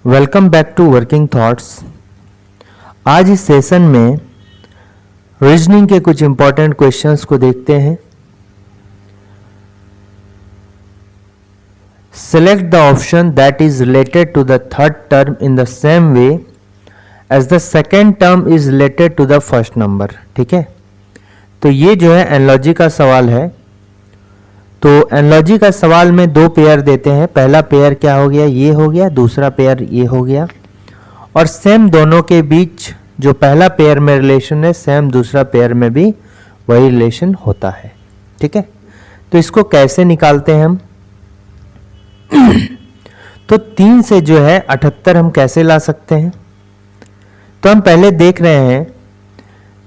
Welcome back to working thoughts. आज इस session में रीजनिंग के कुछ इंपॉर्टेंट क्वेश्चंस को देखते हैं। Select the option that is related to the third term in the same way as the second term is related to the first number. ठीक है, तो ये जो है एनालॉजी का सवाल है। तो एनालॉजी का सवाल में दो पेयर देते हैं। पहला पेयर क्या हो गया, ये हो गया, दूसरा पेयर ये हो गया, और सेम दोनों के बीच जो पहला पेयर में रिलेशन है सेम दूसरा पेयर में भी वही रिलेशन होता है। ठीक है, तो इसको कैसे निकालते हैं हम तो 3 से जो है 78 हम कैसे ला सकते हैं। तो हम पहले देख रहे हैं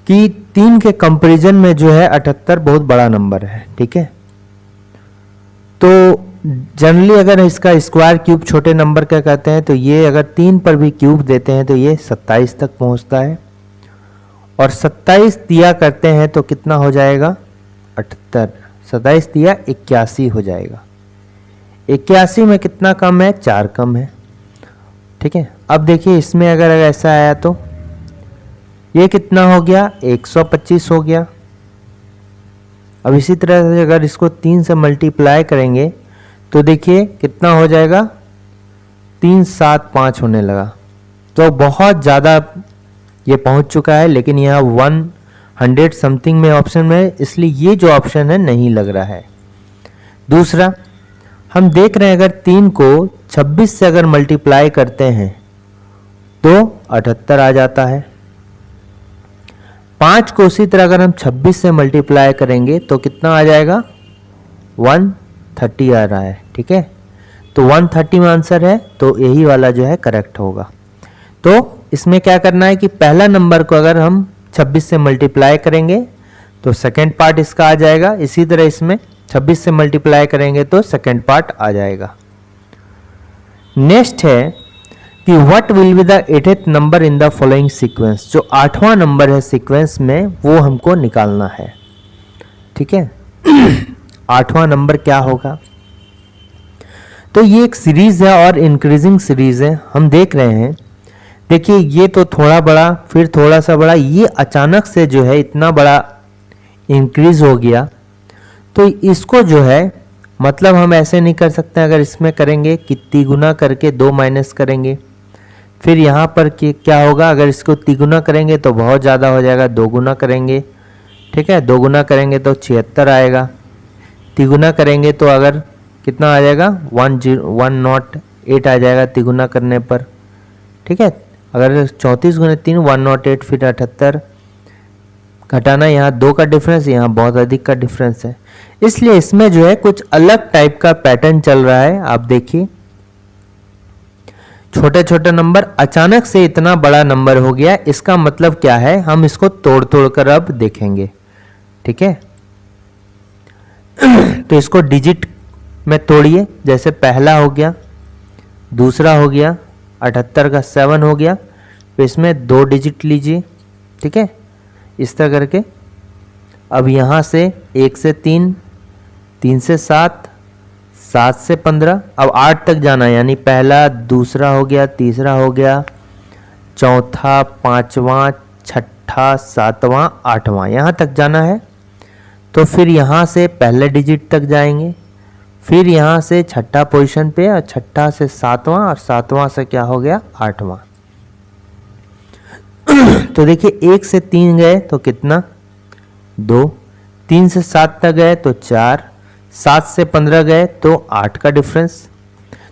कि 3 के कंपैरिजन में जो है 78 बहुत बड़ा नंबर है। ठीक है, तो जनरली अगर इसका स्क्वायर क्यूब छोटे नंबर का कहते हैं तो ये अगर 3 पर भी क्यूब देते हैं तो ये 27 तक पहुंचता है, और 27 दिया करते हैं तो कितना हो जाएगा 78, 27 दिया 81 हो जाएगा। 81 में कितना कम है, 4 कम है। ठीक है, अब देखिए इसमें अगर ऐसा आया तो ये कितना हो गया 125 हो गया। अब इसी तरह से अगर इसको 3 से मल्टीप्लाई करेंगे तो देखिए कितना हो जाएगा 375 होने लगा। तो बहुत ज़्यादा ये पहुंच चुका है, लेकिन यहाँ 100 समथिंग में ऑप्शन में, इसलिए ये जो ऑप्शन है नहीं लग रहा है। दूसरा हम देख रहे हैं अगर 3 को 26 से अगर मल्टीप्लाई करते हैं तो 78 आ जाता है। 5 को उसी तरह अगर हम 26 से मल्टीप्लाई करेंगे तो कितना आ जाएगा 130 आ रहा है। ठीक है, तो 130 में आंसर है, तो यही वाला जो है करेक्ट होगा। तो इसमें क्या करना है कि पहला नंबर को अगर हम 26 से मल्टीप्लाई करेंगे तो सेकेंड पार्ट इसका आ जाएगा। इसी तरह इसमें 26 से मल्टीप्लाई करेंगे तो सेकेंड पार्ट आ जाएगा। नेक्स्ट है कि what will be the 8th number in the following sequence. जो 8वां नंबर है सीक्वेंस में वो हमको निकालना है। ठीक है 8वां नंबर क्या होगा, तो ये एक सीरीज है और इंक्रीजिंग सीरीज है। हम देख रहे हैं, देखिए ये तो थोड़ा बड़ा फिर थोड़ा सा बड़ा, ये अचानक से जो है इतना बड़ा इंक्रीज हो गया। तो इसको जो है मतलब हम ऐसे नहीं कर सकते। अगर इसमें करेंगे कि तिगुना करके 2 माइनस करेंगे, फिर यहाँ पर क्या होगा, अगर इसको तिगुना करेंगे तो बहुत ज़्यादा हो जाएगा, 2 गुना करेंगे। ठीक है, 2 गुना करेंगे तो 76 आएगा। तिगुना करेंगे तो अगर कितना आ जाएगा 108 आ जाएगा तिगुना करने पर। ठीक है, अगर 34 गुने 3 108, फिर 78 घटाना, यहाँ 2 का डिफरेंस, यहाँ बहुत अधिक का डिफरेंस है। इसलिए इसमें जो है कुछ अलग टाइप का पैटर्न चल रहा है। आप देखिए छोटे छोटे नंबर अचानक से इतना बड़ा नंबर हो गया, इसका मतलब क्या है हम इसको तोड़ तोड़ कर अब देखेंगे। ठीक है तो इसको डिजिट में तोड़िए। जैसे पहला हो गया, दूसरा हो गया, 78 का 7 हो गया, तो इसमें 2 डिजिट लीजिए। ठीक है, इस तरह करके अब यहाँ से 1 से 3, 3 से 7, 7 से 15, अब 8 तक जाना, यानी पहला, दूसरा हो गया, तीसरा हो गया, चौथा, पांचवा, छठा, सातवां, आठवां, यहाँ तक जाना है। तो फिर यहाँ से पहले डिजिट तक जाएंगे, फिर यहाँ से छठा पोजीशन पे, और छठा से सातवां, और सातवां से क्या हो गया 8वां। तो देखिए 1 से 3 गए तो कितना 2, 3 से 7 तक गए तो 4, 7 से 15 गए तो 8 का डिफरेंस।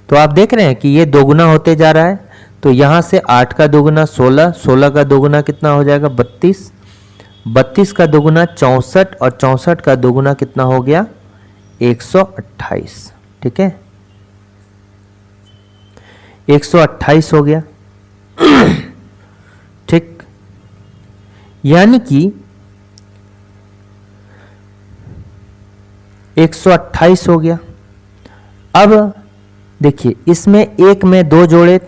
तो आप देख रहे हैं कि ये 2 गुना होते जा रहा है। तो यहाँ से 8 का 2 गुना 16, 16 का 2 गुना कितना हो जाएगा 32, 32 का 2 गुना 64, और 64 का 2 गुना कितना हो गया 128। ठीक है, 128 हो गया। ठीक, यानी कि 128 हो गया। अब देखिए इसमें 1 में 2 जोड़े,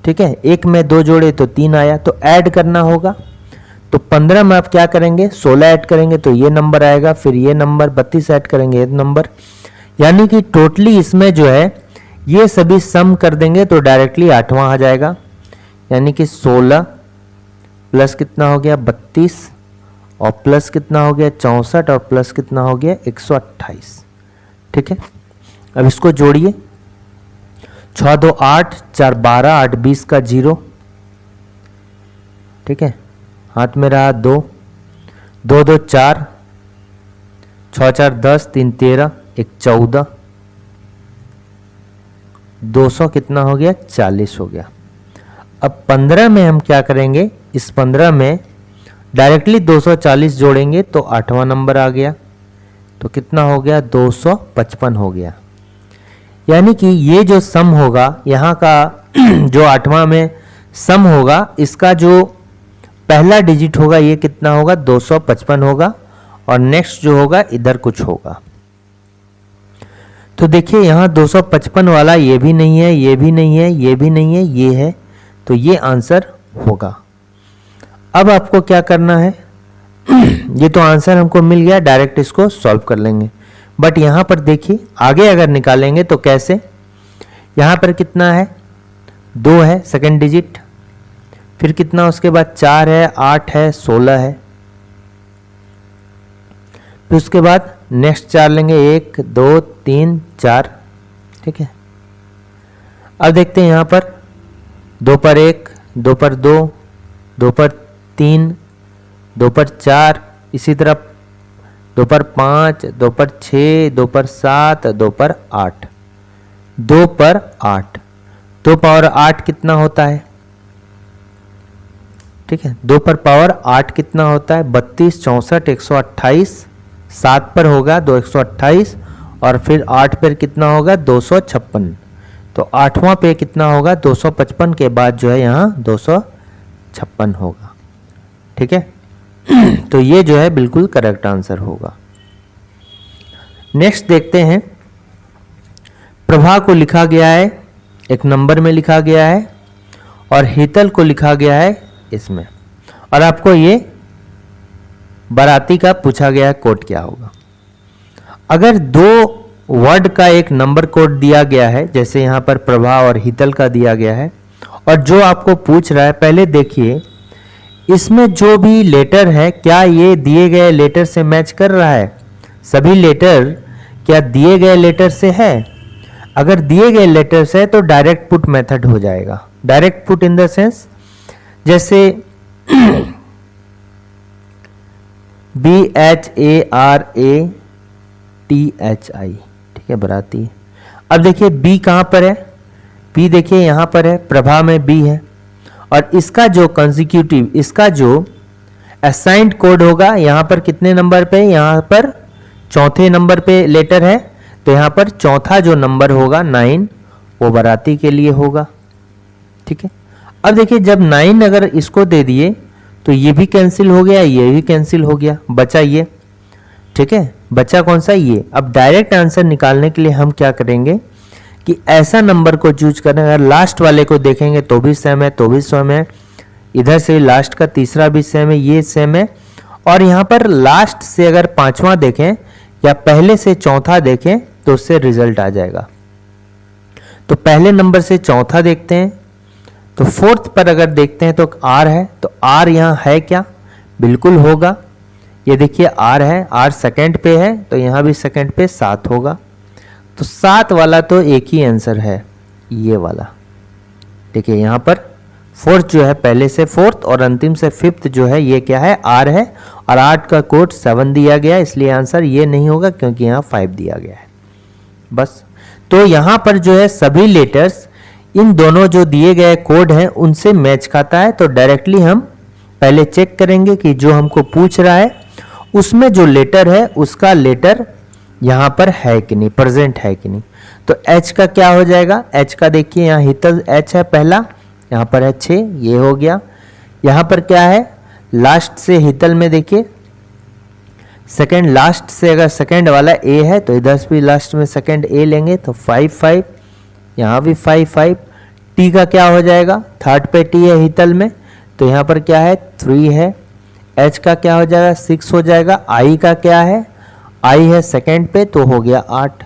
ठीक है, 1 में 2 जोड़े तो 3 आया, तो ऐड करना होगा। तो 15 में आप क्या करेंगे 16 ऐड करेंगे तो ये नंबर आएगा, फिर ये नंबर 32 ऐड करेंगे ये नंबर, यानी कि टोटली इसमें जो है ये सभी सम कर देंगे तो डायरेक्टली आठवां आ जाएगा, यानी कि 16 प्लस कितना हो गया 32 और प्लस कितना हो गया 64 और प्लस कितना हो गया 128। ठीक है, अब इसको जोड़िए, 6 2 8, 4 12, 8 20 का 0। ठीक है, हाथ में रहा 2, 2 2 4, 6 4 10, 3 13, 1 14, 200 कितना हो गया 40 हो गया। अब 15 में हम क्या करेंगे, इस 15 में डायरेक्टली 240 जोड़ेंगे तो आठवां नंबर आ गया, तो कितना हो गया 255 हो गया। यानी कि ये जो सम होगा यहाँ का जो आठवां में सम होगा, इसका जो पहला डिजिट होगा ये कितना होगा 255 होगा, और नेक्स्ट जो होगा इधर कुछ होगा। तो देखिए यहाँ 255 वाला ये भी नहीं है, ये भी नहीं है, ये भी नहीं है, ये है, तो ये आंसर होगा। अब आपको क्या करना है, ये तो आंसर हमको मिल गया, डायरेक्ट इसको सॉल्व कर लेंगे। बट यहाँ पर देखिए आगे अगर निकालेंगे तो कैसे, यहाँ पर कितना है 2 है सेकंड डिजिट, फिर कितना उसके बाद 4 है, 8 है, 16 है, फिर उसके बाद नेक्स्ट 4 लेंगे, 1 2 3 4। ठीक है, अब देखते हैं यहाँ पर 2 पर 1, 2 पर 2, 2 पर 3, 2 पर 4, इसी तरह 2 पर 5, 2 पर 6, 2 पर 7, 2 पर 8, 2 पर 8, 2 पावर 8 कितना होता है। ठीक है, 2 पर पावर 8 कितना होता है 32 64 128, 7 पर होगा 2 128, और फिर 8 पर कितना होगा 256, तो आठवां पे कितना होगा 255 के बाद जो है यहाँ 256 होगा। ठीक है, तो ये जो है बिल्कुल करेक्ट आंसर होगा। नेक्स्ट देखते हैं, प्रभा को लिखा गया है एक नंबर में लिखा गया है, और हीतल को लिखा गया है इसमें, और आपको ये बाराती का पूछा गया है कोड क्या होगा। अगर 2 वर्ड का एक नंबर कोड दिया गया है, जैसे यहाँ पर प्रभा और हीतल का दिया गया है, और जो आपको पूछ रहा है, पहले देखिए इसमें जो भी लेटर है क्या ये दिए गए लेटर से मैच कर रहा है, सभी लेटर क्या दिए गए लेटर से है। अगर दिए गए लेटर से है तो डायरेक्ट पुट मेथड हो जाएगा। Direct put in the sense जैसे BHARATHI, ठीक है, बराती। अब देखिए बी कहां पर है, बी देखिए यहां पर है, प्रभा में बी है, और इसका जो कंसेक्यूटिव, इसका जो असाइंड कोड होगा यहां पर कितने नंबर पे, यहां पर चौथे नंबर पे लेटर है, तो यहां पर चौथा जो नंबर होगा 9 वो बाराती के लिए होगा। ठीक है, अब देखिए जब 9 अगर इसको दे दिए तो ये भी कैंसिल हो गया, ये भी कैंसिल हो गया, बचा ये। ठीक है, बचा कौन सा, ये। अब डायरेक्ट आंसर निकालने के लिए हम क्या करेंगे कि ऐसा नंबर को चूज करें, अगर लास्ट वाले को देखेंगे तो भी सेम है, तो भी सेम है, इधर से लास्ट का तीसरा भी सेम है, ये सेम है, और यहाँ पर लास्ट से अगर पांचवा देखें या पहले से चौथा देखें तो उससे रिजल्ट आ जाएगा। तो पहले नंबर से चौथा देखते हैं, तो फोर्थ पर अगर देखते हैं तो आर है, तो आर यहाँ है क्या, बिल्कुल होगा। ये देखिए आर है, आर सेकंड पे है, तो यहाँ भी सेकंड पे 7 होगा, तो 7 वाला तो एक ही आंसर है, ये वाला। देखिए यहाँ पर फोर्थ जो है पहले से फोर्थ और अंतिम से फिफ्थ जो है ये क्या है, आर है, और 8 का कोड 7 दिया गया, इसलिए आंसर ये नहीं होगा क्योंकि यहाँ 5 दिया गया है बस। तो यहाँ पर जो है सभी लेटर्स इन दोनों जो दिए गए कोड हैं उनसे मैच खाता है, तो डायरेक्टली हम पहले चेक करेंगे कि जो हमको पूछ रहा है उसमें जो लेटर है उसका लेटर यहाँ पर है कि नहीं, प्रेजेंट है कि नहीं। तो H का क्या हो जाएगा, H का देखिए यहाँ हीतल H है पहला, यहाँ पर है 6, ये हो गया। यहाँ पर क्या है, लास्ट से हीतल में देखिए सेकंड, लास्ट से अगर सेकंड वाला A है तो इधर भी लास्ट में सेकंड A लेंगे, तो 5 5, यहाँ भी 5 5। T का क्या हो जाएगा, थर्ड पे T है हीतल में, तो यहाँ पर क्या है 3 है। H का क्या हो जाएगा 6 हो जाएगा। I का क्या है, I है सेकंड पे, तो हो गया 8।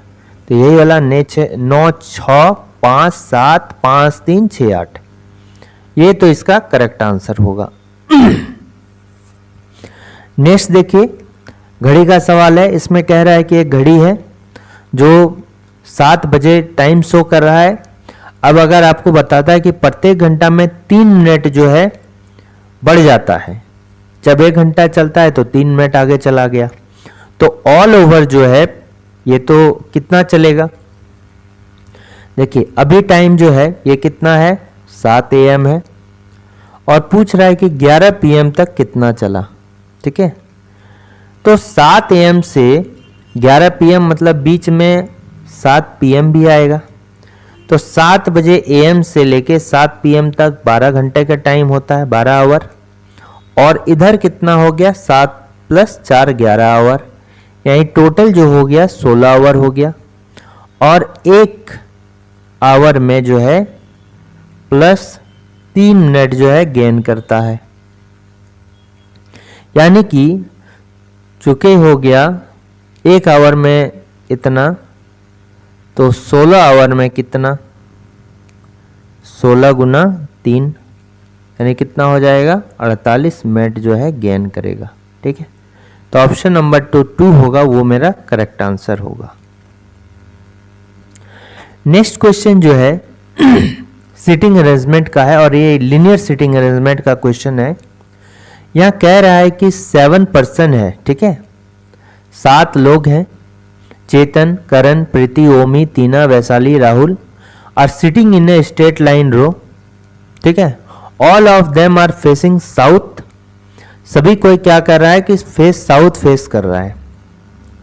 तो यही वाला 9 6 5 7 5 3 6 8, ये तो इसका करेक्ट आंसर होगा। नेक्स्ट देखिए, घड़ी का सवाल है। इसमें कह रहा है कि एक घड़ी है जो 7 बजे टाइम शो कर रहा है। अब अगर आपको बताता है कि प्रत्येक घंटा में 3 मिनट जो है बढ़ जाता है, जब 1 घंटा चलता है तो 3 मिनट आगे चला गया, तो ऑल ओवर जो है ये तो कितना चलेगा। देखिए अभी टाइम जो है ये कितना है, 7 AM है, और पूछ रहा है कि 11 PM तक कितना चला। ठीक है, तो 7 AM से 11 PM मतलब बीच में 7 PM भी आएगा, तो 7 बजे AM से लेके 7 PM तक 12 घंटे का टाइम होता है, 12 आवर। और इधर कितना हो गया, 7 + 4 11 आवर, यानी टोटल जो हो गया 16 आवर हो गया। और 1 आवर में जो है +3 मिनट जो है गेन करता है, यानी कि चूंकि हो गया 1 आवर में इतना, तो 16 आवर में कितना, 16 × 3 यानी कितना हो जाएगा, 48 मिनट जो है गेन करेगा। ठीक है, तो ऑप्शन नंबर 2 होगा, वो मेरा करेक्ट आंसर होगा। नेक्स्ट क्वेश्चन जो है सीटिंग अरेंजमेंट का है, और ये लीनियर सीटिंग अरेंजमेंट का क्वेश्चन है। यहाँ कह रहा है कि 7 पर्सन है। ठीक है, 7 लोग हैं, Chetan, Karan, Preeti, Omi, Tina, Vaishali, Rahul are sitting in a straight line row. ठीक है, all of them are facing south. सभी कोई क्या कर रहा है कि फेस साउथ फेस कर रहा है।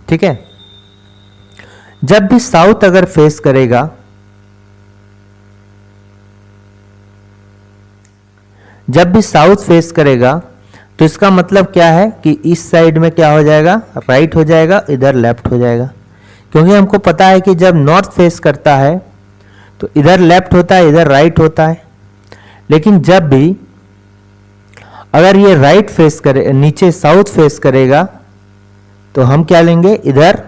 ठीक है, जब भी साउथ अगर फेस करेगा, जब भी साउथ फेस करेगा तो इसका मतलब क्या है कि इस साइड में क्या हो जाएगा, राइट हो जाएगा, इधर लेफ्ट हो जाएगा। क्योंकि हमको पता है कि जब नॉर्थ फेस करता है तो इधर लेफ्ट होता है, इधर राइट होता है। लेकिन जब भी अगर ये राइट फेस करे, नीचे साउथ फेस करेगा, तो हम क्या लेंगे, इधर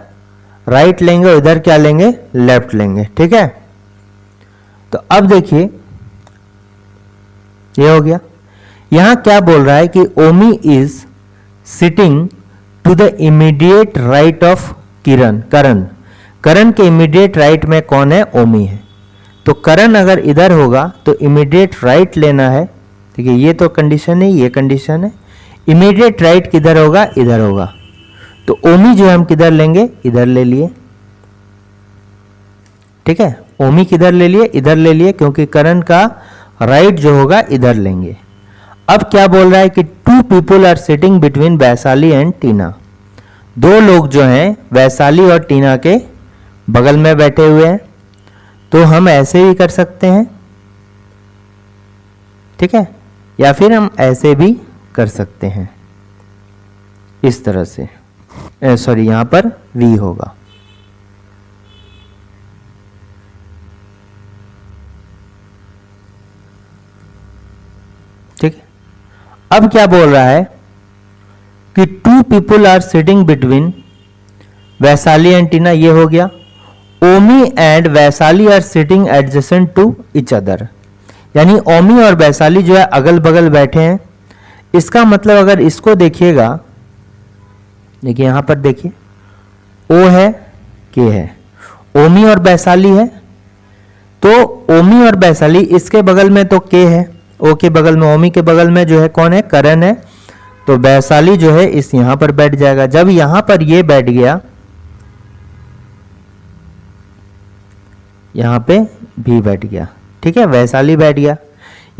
राइट लेंगे और इधर क्या लेंगे, लेफ्ट लेंगे। ठीक है, तो अब देखिए ये हो गया। यहां क्या बोल रहा है कि Omi is sitting to the immediate right of Kiran, Karan. Karan के इमीडिएट राइट में कौन है, ओमी है। तो करण अगर इधर होगा तो इमीडिएट राइट लेना है। ठीक है, ये तो कंडीशन है, ये कंडीशन है। इमीडिएट राइट किधर होगा, इधर होगा। तो ओमी जो हम किधर लेंगे, इधर ले लिए। ठीक है, ओमी किधर ले लिए, इधर ले लिए, क्योंकि करण का राइट जो होगा इधर लेंगे। अब क्या बोल रहा है कि 2 people are sitting between Vaishali and Tina. 2 लोग जो हैं वैशाली और टीना के बगल में बैठे हुए हैं। तो हम ऐसे भी कर सकते हैं, ठीक है, या फिर हम ऐसे भी कर सकते हैं, इस तरह से। सॉरी, यहां पर V होगा। ठीक है, अब क्या बोल रहा है कि 2 people are sitting between Vaishali and Tina, ये हो गया। Omi and Vaishali are sitting adjacent to each other, यानी ओमी और वैशाली जो है अगल बगल बैठे हैं। इसका मतलब अगर इसको देखिएगा, देखिए यहां पर देखिए, O है, K है, ओमी और वैशाली है। तो ओमी और वैशाली, इसके बगल में तो K है, O के बगल में, ओमी के बगल में जो है कौन है, करण है। तो वैशाली जो है इस यहां पर बैठ जाएगा। जब यहां पर ये बैठ गया, यहां पे भी बैठ गया। ठीक है, वैशाली बैठ गया,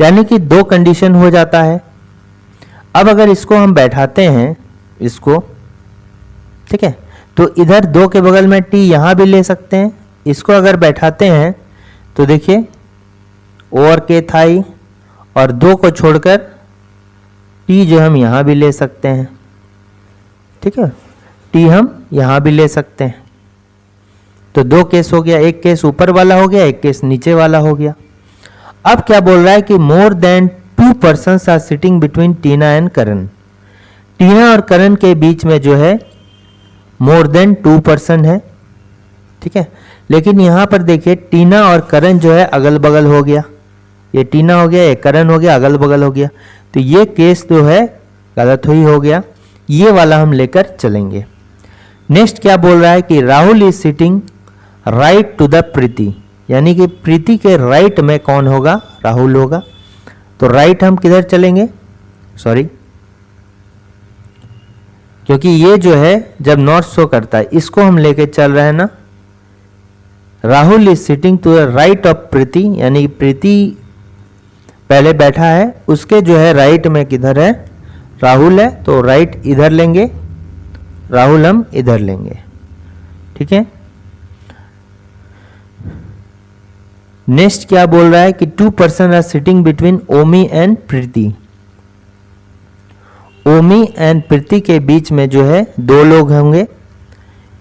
यानी कि 2 कंडीशन हो जाता है। अब अगर इसको हम बैठाते हैं, इसको, ठीक है, तो इधर 2 के बगल में T यहां भी ले सकते हैं। इसको अगर बैठाते हैं तो देखिए O और K था ही, और 2 को छोड़कर T जो हम यहां भी ले सकते हैं। ठीक है, T हम यहां भी ले सकते हैं। तो 2 केस हो गया, एक केस ऊपर वाला हो गया, एक केस नीचे वाला हो गया। अब क्या बोल रहा है कि more than 2 persons are sitting between Tina and Karan. Tina और करण के बीच में जो है मोर देन 2 पर्सन है। ठीक है, लेकिन यहाँ पर देखिए टीना और करण जो है अगल बगल हो गया, ये टीना हो गया, ये करण हो गया, अगल बगल हो गया, तो ये केस जो है गलत ही हो गया, ये वाला हम लेकर चलेंगे। नेक्स्ट क्या बोल रहा है कि Rahul is sitting right to the Preeti, यानी कि प्रीति के राइट में कौन होगा, राहुल होगा। तो राइट हम किधर चलेंगे, सॉरी, क्योंकि ये जो है जब नॉट शो करता है इसको हम लेके चल रहे हैं ना। Rahul is sitting to the right of Preeti, यानी प्रीति पहले बैठा है, उसके जो है राइट में किधर है, राहुल है, तो राइट इधर लेंगे, राहुल हम इधर लेंगे, ठीक है। नेक्स्ट क्या बोल रहा है कि 2 person are sitting between Omi and Preeti, Omi and Preeti के बीच में जो है 2 लोग होंगे,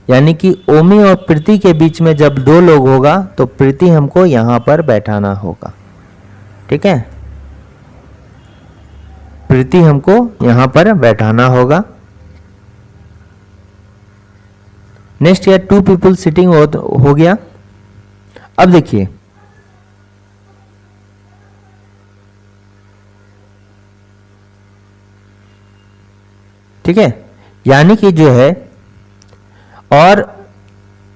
यानी कि ओमी और प्रीति के बीच में जब 2 लोग होगा तो प्रीति हमको यहां पर बैठाना होगा, ठीक है, प्रीति हमको यहां पर बैठाना होगा। नेक्स्ट या 2 पीपल सिटिंग हो गया। अब देखिए ठीक है, यानी कि जो है, और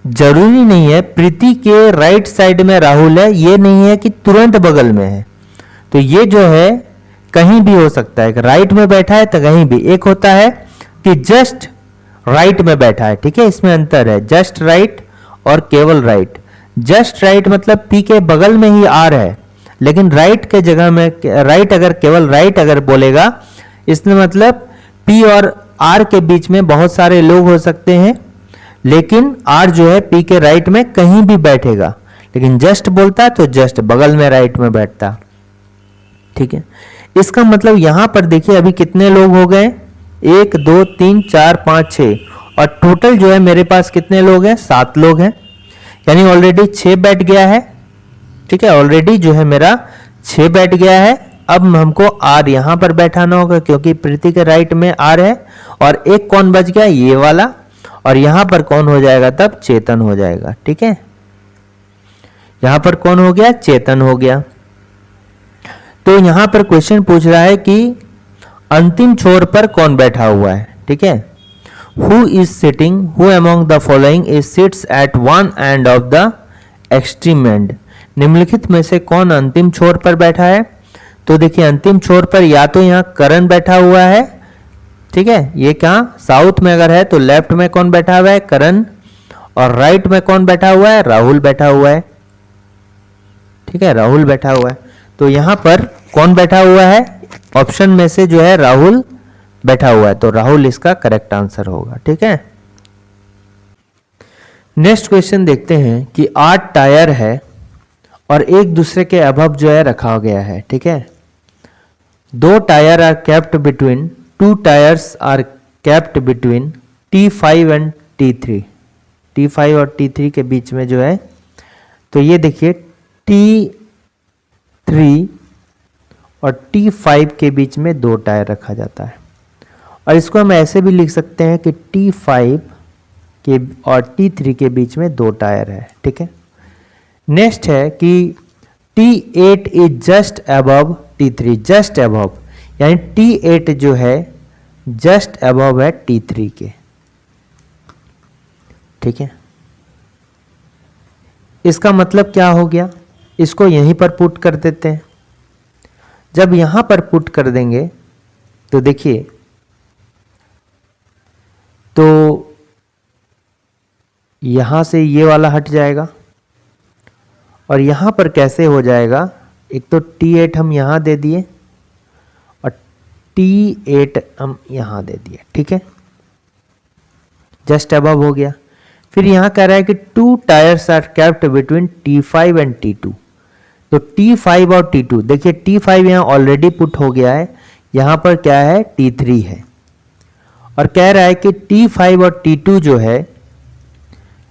जरूरी नहीं है प्रीति के राइट साइड में राहुल है, ये नहीं है कि तुरंत बगल में है, तो ये जो है कहीं भी हो सकता है, राइट में बैठा है तो कहीं भी, एक होता है कि जस्ट राइट में बैठा है, ठीक है, इसमें अंतर है, जस्ट राइट और केवल राइट। जस्ट राइट मतलब पी के बगल में ही आर है, लेकिन राइट के जगह में राइट अगर केवल राइट अगर बोलेगा, इसमें मतलब पी और आर के बीच में बहुत सारे लोग हो सकते हैं, लेकिन आर जो है पी के राइट में कहीं भी बैठेगा, लेकिन जस्ट बोलता तो जस्ट बगल में राइट में बैठता, ठीक है। इसका मतलब यहां पर देखिए अभी कितने लोग हो गए, 1 2 3 4 5 6, और टोटल जो है मेरे पास कितने लोग हैं, 7 लोग हैं, यानी ऑलरेडी 6 बैठ गया है, ठीक है, ऑलरेडी जो है मेरा 6 बैठ गया है। अब हमको आर यहां पर बैठाना होगा क्योंकि प्रीति के राइट में आर है, और एक कौन बच गया, ये वाला, और यहां पर कौन हो जाएगा, तब चेतन हो जाएगा, ठीक है, यहां पर कौन हो गया, चेतन हो गया। तो यहां पर क्वेश्चन पूछ रहा है कि अंतिम छोर पर कौन बैठा हुआ है, ठीक है, who is sitting, who among the following is seats eight one end of the extreme and, निम्नलिखित में से कौन अंतिम छोर पर बैठा है। तो देखिए अंतिम छोर पर या तो यहाँ करण बैठा हुआ है, ठीक है, ये कहाँ साउथ में अगर है तो लेफ्ट में कौन बैठा हुआ है, करण, और राइट में कौन बैठा हुआ है, राहुल बैठा हुआ है, ठीक है, राहुल बैठा हुआ है। तो यहां पर कौन बैठा हुआ है, ऑप्शन में से जो है राहुल बैठा हुआ है, तो राहुल इसका करेक्ट आंसर होगा, ठीक है। नेक्स्ट क्वेश्चन देखते हैं कि 8 टायर है और एक दूसरे के अबव जो है रखा गया है, ठीक है, 2 tyre are kept between, 2 tyres are kept between T5 and T3, T5 और T3 के बीच में जो है, तो ये देखिए T3 और T5 के बीच में 2 टायर रखा जाता है, और इसको हम ऐसे भी लिख सकते हैं कि T5 के और T3 के बीच में 2 टायर है, ठीक है। नेक्स्ट है कि T8 is just above T3, just above, यानी T8 जो है जस्ट अबव है T3 के, ठीक है। इसका मतलब क्या हो गया, इसको यहीं पर पुट कर देते हैं। जब यहां पर पुट कर देंगे तो देखिए, तो यहां से ये वाला हट जाएगा, और यहां पर कैसे हो जाएगा, एक तो T8 हम यहां दे दिए और T8 हम यहां दे दिए, ठीक है, जस्ट अबव हो गया। फिर यहां कह रहा है कि 2 tyres are kept between T5 and T2, तो T5 और T2, देखिए T5 यहां ऑलरेडी पुट हो गया है, यहां पर क्या है, T3 है, और कह रहा है कि T5 और T2 जो है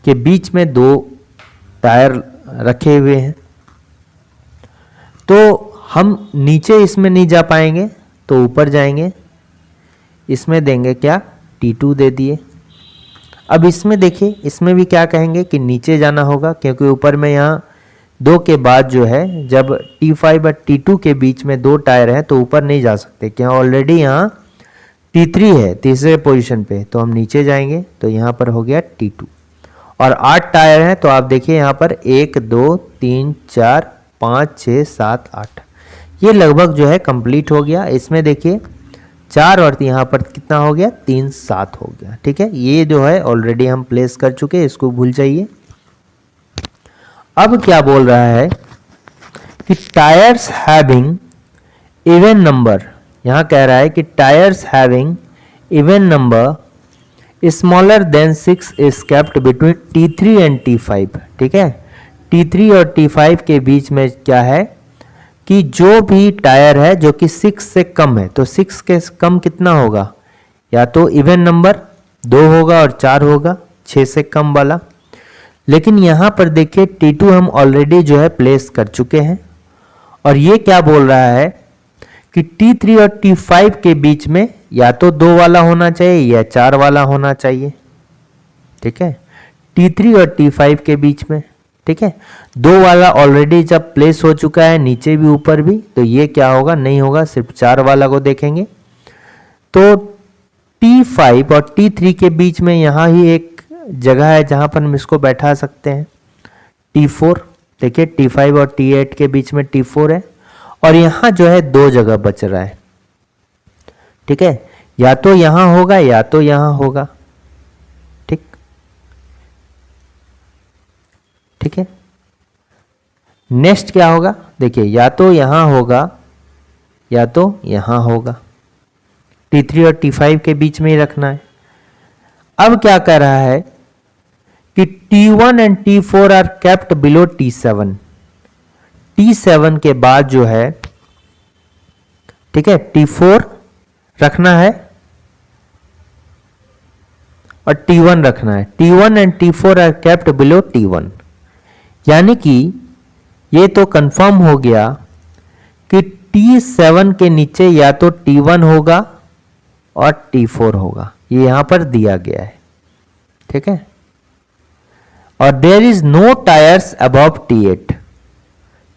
के बीच में 2 टायर रखे हुए हैं, तो हम नीचे इसमें नहीं जा पाएंगे तो ऊपर जाएंगे, इसमें देंगे क्या, T2 दे दिए। अब इसमें देखिए, इसमें भी क्या कहेंगे कि नीचे जाना होगा, क्योंकि ऊपर में यहाँ 2 के बाद जो है जब T5 और T2 के बीच में 2 टायर हैं तो ऊपर नहीं जा सकते, क्या ऑलरेडी यहाँ T3 है तीसरे पोजीशन पे, तो हम नीचे जाएंगे तो यहाँ पर हो गया T2। और 8 टायर हैं तो आप देखिए यहाँ पर 1 2 3 4 5 6 7 8, ये लगभग जो है कंप्लीट हो गया। इसमें देखिए 4 और यहाँ पर कितना हो गया 3 7 हो गया। ठीक है, ये जो है ऑलरेडी हम प्लेस कर चुके हैं, इसको भूल जाइए। अब क्या बोल रहा है कि टायर्स हैविंग इवन नंबर, यहाँ कह रहा है कि tyres having even number smaller than 6 is kept between T3 and T5। ठीक है, T3 और T5 के बीच में क्या है कि जो भी टायर है जो कि 6 से कम है, तो 6 के कम कितना होगा, या तो इवन नंबर 2 होगा और 4 होगा 6 से कम वाला। लेकिन यहाँ पर देखिए T2 हम ऑलरेडी जो है प्लेस कर चुके हैं, और ये क्या बोल रहा है कि T3 और T5 के बीच में या तो 2 वाला होना चाहिए या 4 वाला होना चाहिए। ठीक है, T3 और T5 के बीच में। ठीक है, 2 वाला ऑलरेडी जब प्लेस हो चुका है नीचे भी ऊपर भी, तो ये क्या होगा, नहीं होगा, सिर्फ 4 वाला को देखेंगे। तो T5 और T3 के बीच में यहाँ ही एक जगह है जहां पर हम इसको बैठा सकते हैं, T4। देखिए T5 और T8 के बीच में T4 है, और यहां जो है 2 जगह बच रहा है। ठीक है, या तो यहां होगा या तो यहां होगा। ठीक, ठीक है, नेक्स्ट क्या होगा, देखिए या तो यहां होगा या तो यहां होगा, T3 और T5 के बीच में ही रखना है। अब क्या कर रहा है कि T1 and T4 are kept below T7। T7 के बाद जो है, ठीक है, T4 रखना है और T1 रखना है। T1 and T4 are kept below T1, यानी कि ये तो कंफर्म हो गया कि T7 के नीचे या तो T1 होगा और T4 होगा, ये यहां पर दिया गया है। ठीक है, और there is no tyres above T8।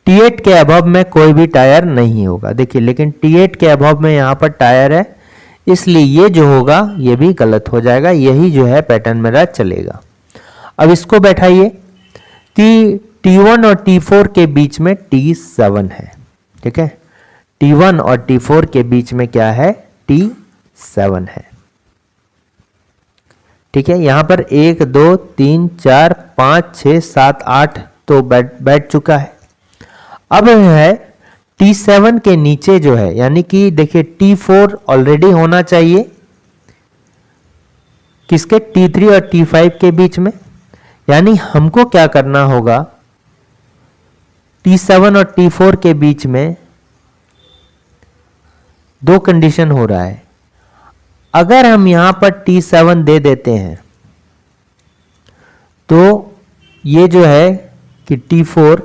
T8 के अबव में कोई भी टायर नहीं होगा। देखिए, लेकिन T8 के अबव में यहां पर टायर है, इसलिए ये जो होगा ये भी गलत हो जाएगा, यही जो है पैटर्न मेरा चलेगा। अब इसको बैठाइए कि T1 और T4 के बीच में T7 है। ठीक है, T1 और T4 के बीच में क्या है, T7 है। ठीक है, यहां पर 1 2 3 4 5 6 7 8 तो बैठ चुका है। अब है T7 के नीचे जो है, यानी कि देखिए T4 ऑलरेडी होना चाहिए किसके, T3 और T5 के बीच में। यानी हमको क्या करना होगा, T7 और T4 के बीच में 2 कंडीशन हो रहा है। अगर हम यहां पर T7 दे देते हैं तो ये जो है कि T4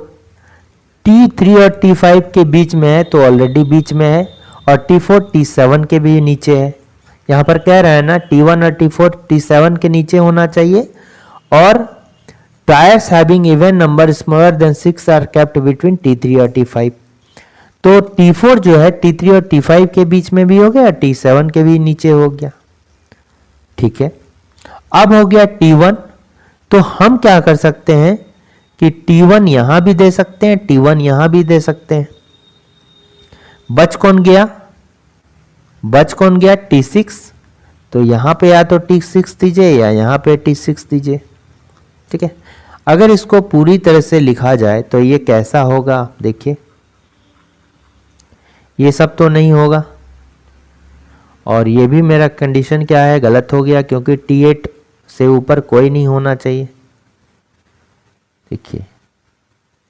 T3 और T5 के बीच में है, तो ऑलरेडी बीच में है, और T4 T7 के भी नीचे है। यहां पर कह रहा है ना T1 और T4 T7 के नीचे होना चाहिए, और tyres having even number smaller than 6 are kept between T3 और T5। तो T4 जो है T3 और T5 के बीच में भी हो गया, T7 के भी नीचे हो गया। ठीक है, अब हो गया T1, तो हम क्या कर सकते हैं कि T1 यहां भी दे सकते हैं, T1 यहां भी दे सकते हैं। बच कौन गया, बच कौन गया, T6। तो यहां पे या तो T6 दीजिए या यहां पे T6 दीजिए। ठीक है, अगर इसको पूरी तरह से लिखा जाए तो ये कैसा होगा, देखिए ये सब तो नहीं होगा, और ये भी मेरा कंडीशन क्या है, गलत हो गया, क्योंकि T8 से ऊपर कोई नहीं होना चाहिए। देखिए,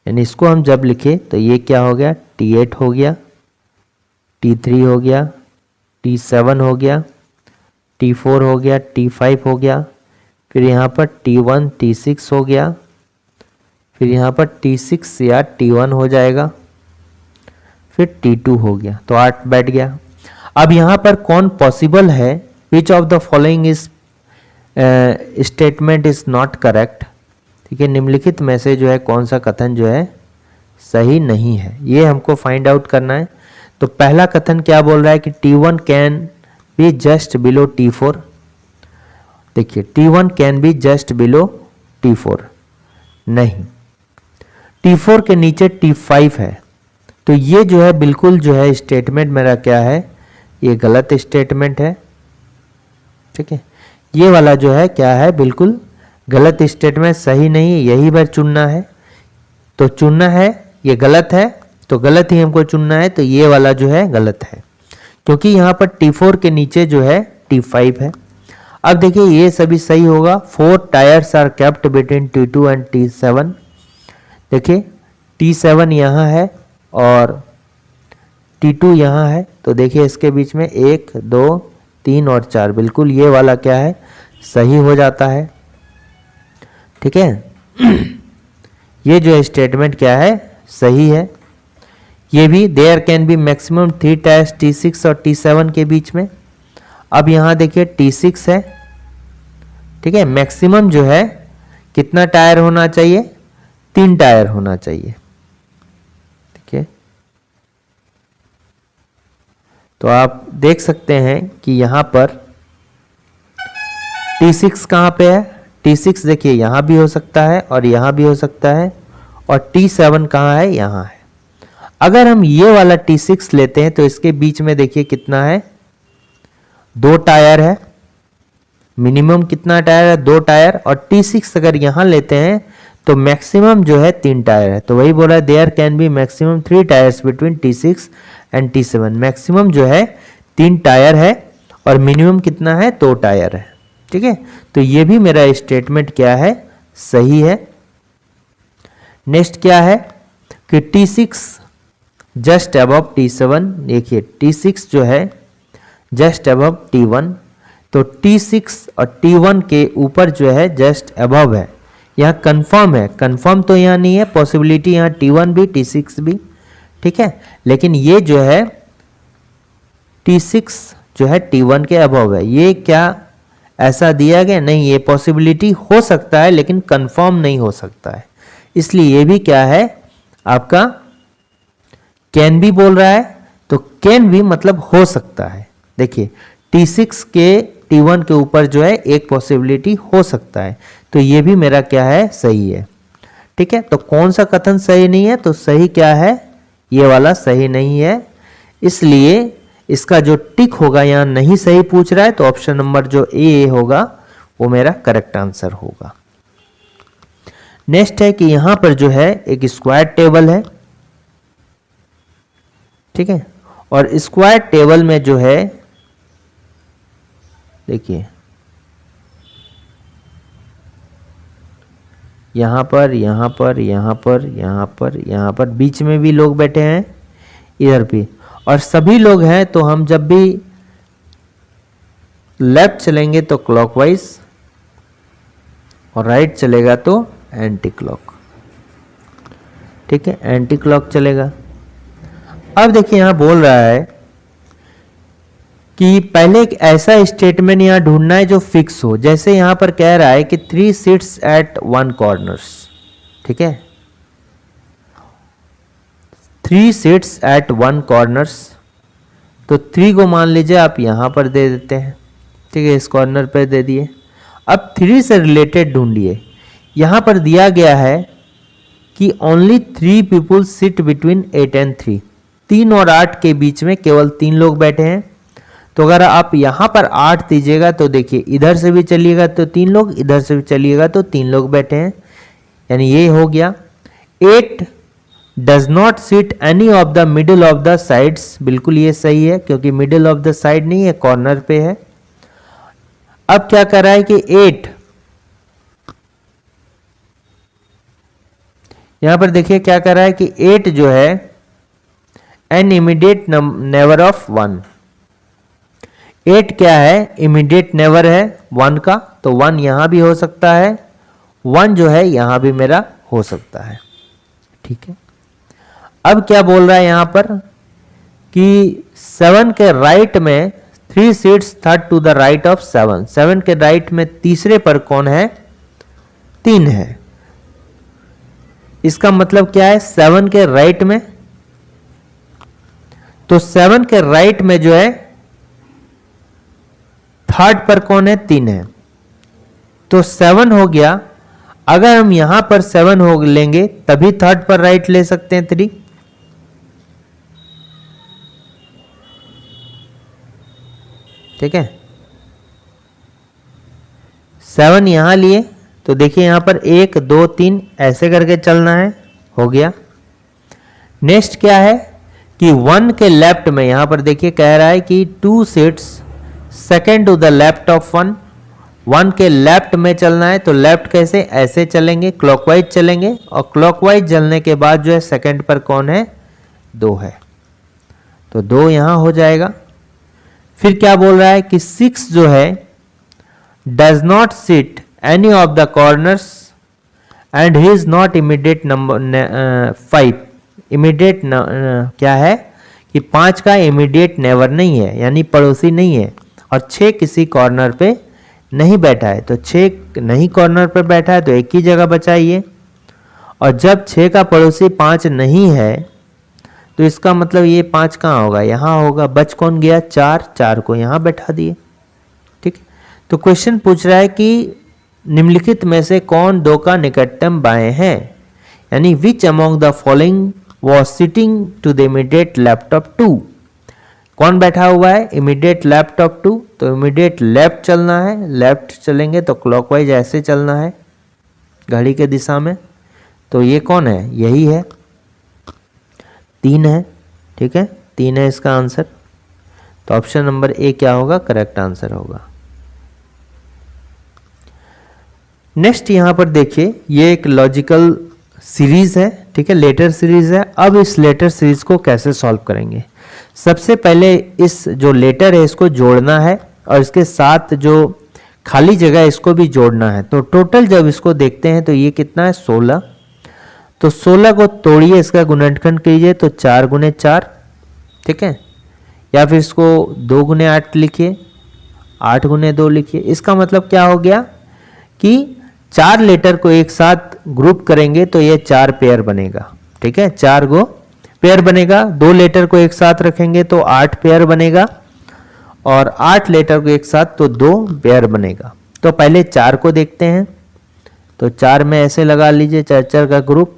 यानी इसको हम जब लिखे तो ये क्या हो गया, T8 हो गया, T3 हो गया, T7 हो गया, T4 हो गया, T5 हो गया, फिर यहाँ पर T1 T6 हो गया, फिर यहाँ पर T6 या T1 हो जाएगा, फिर T2 हो गया, तो 8 बैठ गया। अब यहाँ पर कौन पॉसिबल है, which of the following is statement is not correct. ठीक है, निम्नलिखित में से जो है कौन सा कथन जो है सही नहीं है, ये हमको फाइंड आउट करना है। तो पहला कथन क्या बोल रहा है कि T1 can be just below T4। देखिए T1 can be just below T4, नहीं, T4 के नीचे T5 है। तो ये जो है बिल्कुल जो है स्टेटमेंट मेरा क्या है, ये गलत स्टेटमेंट है। ठीक है, ये वाला जो है क्या है, बिल्कुल गलत स्टेटमेंट, सही नहीं है, यही बार चुनना है। तो चुनना है, ये गलत है तो गलत ही हमको चुनना है, तो ये वाला जो है गलत है, क्योंकि यहाँ पर T4 के नीचे जो है T5 है। अब देखिए ये सभी सही होगा। 4 tyres are kept between T2 and T7। देखिए T7 यहाँ है और T2 यहाँ है, तो देखिए इसके बीच में 1 2 3 और 4, बिल्कुल ये वाला क्या है, सही हो जाता है। ठीक है, ये जो स्टेटमेंट क्या है, सही है। ये भी there can be maximum 3 tyres T6 और T7 के बीच में। अब यहाँ देखिए T6 है, ठीक है, मैक्सिमम जो है कितना टायर होना चाहिए, 3 टायर होना चाहिए। ठीक है, तो आप देख सकते हैं कि यहाँ पर T6 कहाँ पे है, T6 देखिए यहाँ भी हो सकता है और यहाँ भी हो सकता है, और T7 कहाँ है, यहाँ है। अगर हम ये वाला T6 लेते हैं तो इसके बीच में देखिए कितना है, 2 टायर है, मिनिमम कितना टायर है, 2 टायर। और T6 अगर यहाँ लेते हैं तो मैक्सिमम जो है 3 टायर है। तो वही बोला है there can be maximum 3 tyres between T6 and T7। Maximum जो है 3 टायर है और मिनिमम कितना है, 2 टायर है। ठीक है, तो ये भी मेरा स्टेटमेंट क्या है, सही है। नेक्स्ट क्या है कि T6 जस्ट अबव T7। देखिए T6 जो है जस्ट अबव T1, तो T6 और T1 के ऊपर जो है जस्ट अबव है, यहाँ कंफर्म है। कंफर्म तो यहाँ नहीं है, पॉसिबिलिटी यहाँ T1 भी T6 भी। ठीक है, लेकिन ये जो है T6 जो है T1 के अबव है, ये क्या ऐसा दिया गया, नहीं, ये पॉसिबिलिटी हो सकता है लेकिन कंफर्म नहीं हो सकता है, इसलिए ये भी क्या है आपका कैन भी बोल रहा है। तो कैन भी मतलब हो सकता है। देखिए T6 के T1 के ऊपर जो है एक पॉसिबिलिटी हो सकता है, तो ये भी मेरा क्या है, सही है। ठीक है, तो कौन सा कथन सही नहीं है, तो सही क्या है, ये वाला सही नहीं है, इसलिए इसका जो टिक होगा यहाँ नहीं सही पूछ रहा है, तो ऑप्शन नंबर जो ए होगा वो मेरा करेक्ट आंसर होगा। नेक्स्ट है कि यहां पर जो है एक स्क्वायर टेबल है। ठीक है, और स्क्वायर टेबल में जो है देखिए यहां पर यहां पर यहां पर यहां पर यहां पर बीच में भी लोग बैठे हैं, इधर भी, और सभी लोग हैं। तो हम जब भी लेफ्ट चलेंगे तो क्लॉकवाइज और राइट चलेगा तो एंटी क्लॉक। ठीक है, एंटी क्लॉक चलेगा। अब देखिए यहां बोल रहा है कि पहले एक ऐसा स्टेटमेंट यहां ढूंढना है जो फिक्स हो। जैसे यहां पर कह रहा है कि 3 सीट्स एट 1 कॉर्नर्स। ठीक है, 3 सीट्स एट 1 कॉर्नर्स, तो 3 को मान लीजिए आप यहां पर दे देते हैं। ठीक है, इस कॉर्नर पर दे दिए। अब 3 से रिलेटेड ढूंढिए। यहां पर दिया गया है कि only 3 people sit between 8 and 3। 3 और 8 के बीच में केवल 3 लोग बैठे हैं। तो अगर आप यहां पर 8 दीजिएगा तो देखिए इधर से भी चलिएगा तो 3 लोग, इधर से भी चलिएगा तो 3 लोग बैठे हैं, यानी ये हो गया। 8 does not sit any of the middle of the sides, बिल्कुल ये सही है क्योंकि मिडिल ऑफ द साइड नहीं है, कॉर्नर पे है। अब क्या कर रहा है कि 8, यहां पर देखिए क्या कर रहा है कि 8 जो है एन इमीडिएट नेबर ऑफ 1। 8 क्या है, इमीडिएट नेबर है 1 का, तो 1 यहां भी हो सकता है, 1 जो है यहां भी मेरा हो सकता है। ठीक है, अब क्या बोल रहा है यहां पर कि 7 के राइट में 3 seats third to the right of 7, 7 के राइट में तीसरे पर कौन है? 3 है। इसका मतलब क्या है? 7 के राइट में, तो 7 के राइट में जो है थर्ड पर कौन है? 3 है, तो 7 हो गया। अगर हम यहां पर 7 हो लेंगे तभी थर्ड पर राइट ले सकते हैं 3। ठीक है, 7 यहां लिए तो देखिए यहां पर 1 2 3 ऐसे करके चलना है, हो गया। नेक्स्ट क्या है कि 1 के लेफ्ट में, यहां पर देखिए कह रहा है कि 2 seats second to the left of 1, 1 के लेफ्ट में चलना है। तो लेफ्ट कैसे? ऐसे चलेंगे, क्लॉकवाइज चलेंगे, और क्लॉकवाइज चलने के बाद जो है सेकंड पर कौन है? 2 है, तो 2 यहां हो जाएगा। फिर क्या बोल रहा है कि 6 जो है does not sit any of the corners and he is not immediate number 5, immediate क्या है कि 5 का इमीडिएट नेवर नहीं है, यानी पड़ोसी नहीं है, और 6 किसी कॉर्नर पे नहीं बैठा है। तो 6 नहीं कॉर्नर पर बैठा है तो एक ही जगह बचा ये, और जब 6 का पड़ोसी 5 नहीं है तो इसका मतलब ये 5 कहाँ होगा? यहाँ होगा। बच कौन गया? 4, 4 को यहाँ बैठा दिए। ठीक, तो क्वेश्चन पूछ रहा है कि निम्नलिखित में से कौन 2 का निकटतम बाएं है, यानी which among the following was sitting to the immediate left of 2। कौन बैठा हुआ है? इमीडिएट लेफ्ट ऑफ 2, तो इमीडिएट लेफ्ट चलना है, लेफ्ट चलेंगे तो क्लॉकवाइज ऐसे चलना है घड़ी के दिशा में। तो ये कौन है? यही है, 3 है। ठीक है, 3 है इसका आंसर। तो ऑप्शन नंबर ए क्या होगा? करेक्ट आंसर होगा। नेक्स्ट यहां पर देखिए, ये एक लॉजिकल सीरीज है। ठीक है, लेटर सीरीज है। अब इस लेटर सीरीज को कैसे सॉल्व करेंगे? सबसे पहले इस जो लेटर है इसको जोड़ना है, और इसके साथ जो खाली जगह है इसको भी जोड़ना है। तो टोटल जब इसको देखते हैं तो ये कितना है? 16। तो 16 को तोड़िए, इसका गुणनखंड कीजिए, तो 4 गुने 4। ठीक है, या फिर इसको 2 गुने 8 लिखिए, 8 गुने 2 लिखिए। इसका मतलब क्या हो गया कि 4 लेटर को एक साथ ग्रुप करेंगे तो ये 4 पेयर बनेगा। ठीक है, 4 गो पेयर बनेगा। 2 लेटर को एक साथ रखेंगे तो 8 पेयर बनेगा, और 8 लेटर को एक साथ तो 2 पेयर बनेगा। तो पहले 4 को देखते हैं, तो 4 में ऐसे लगा लीजिए 4 का ग्रुप।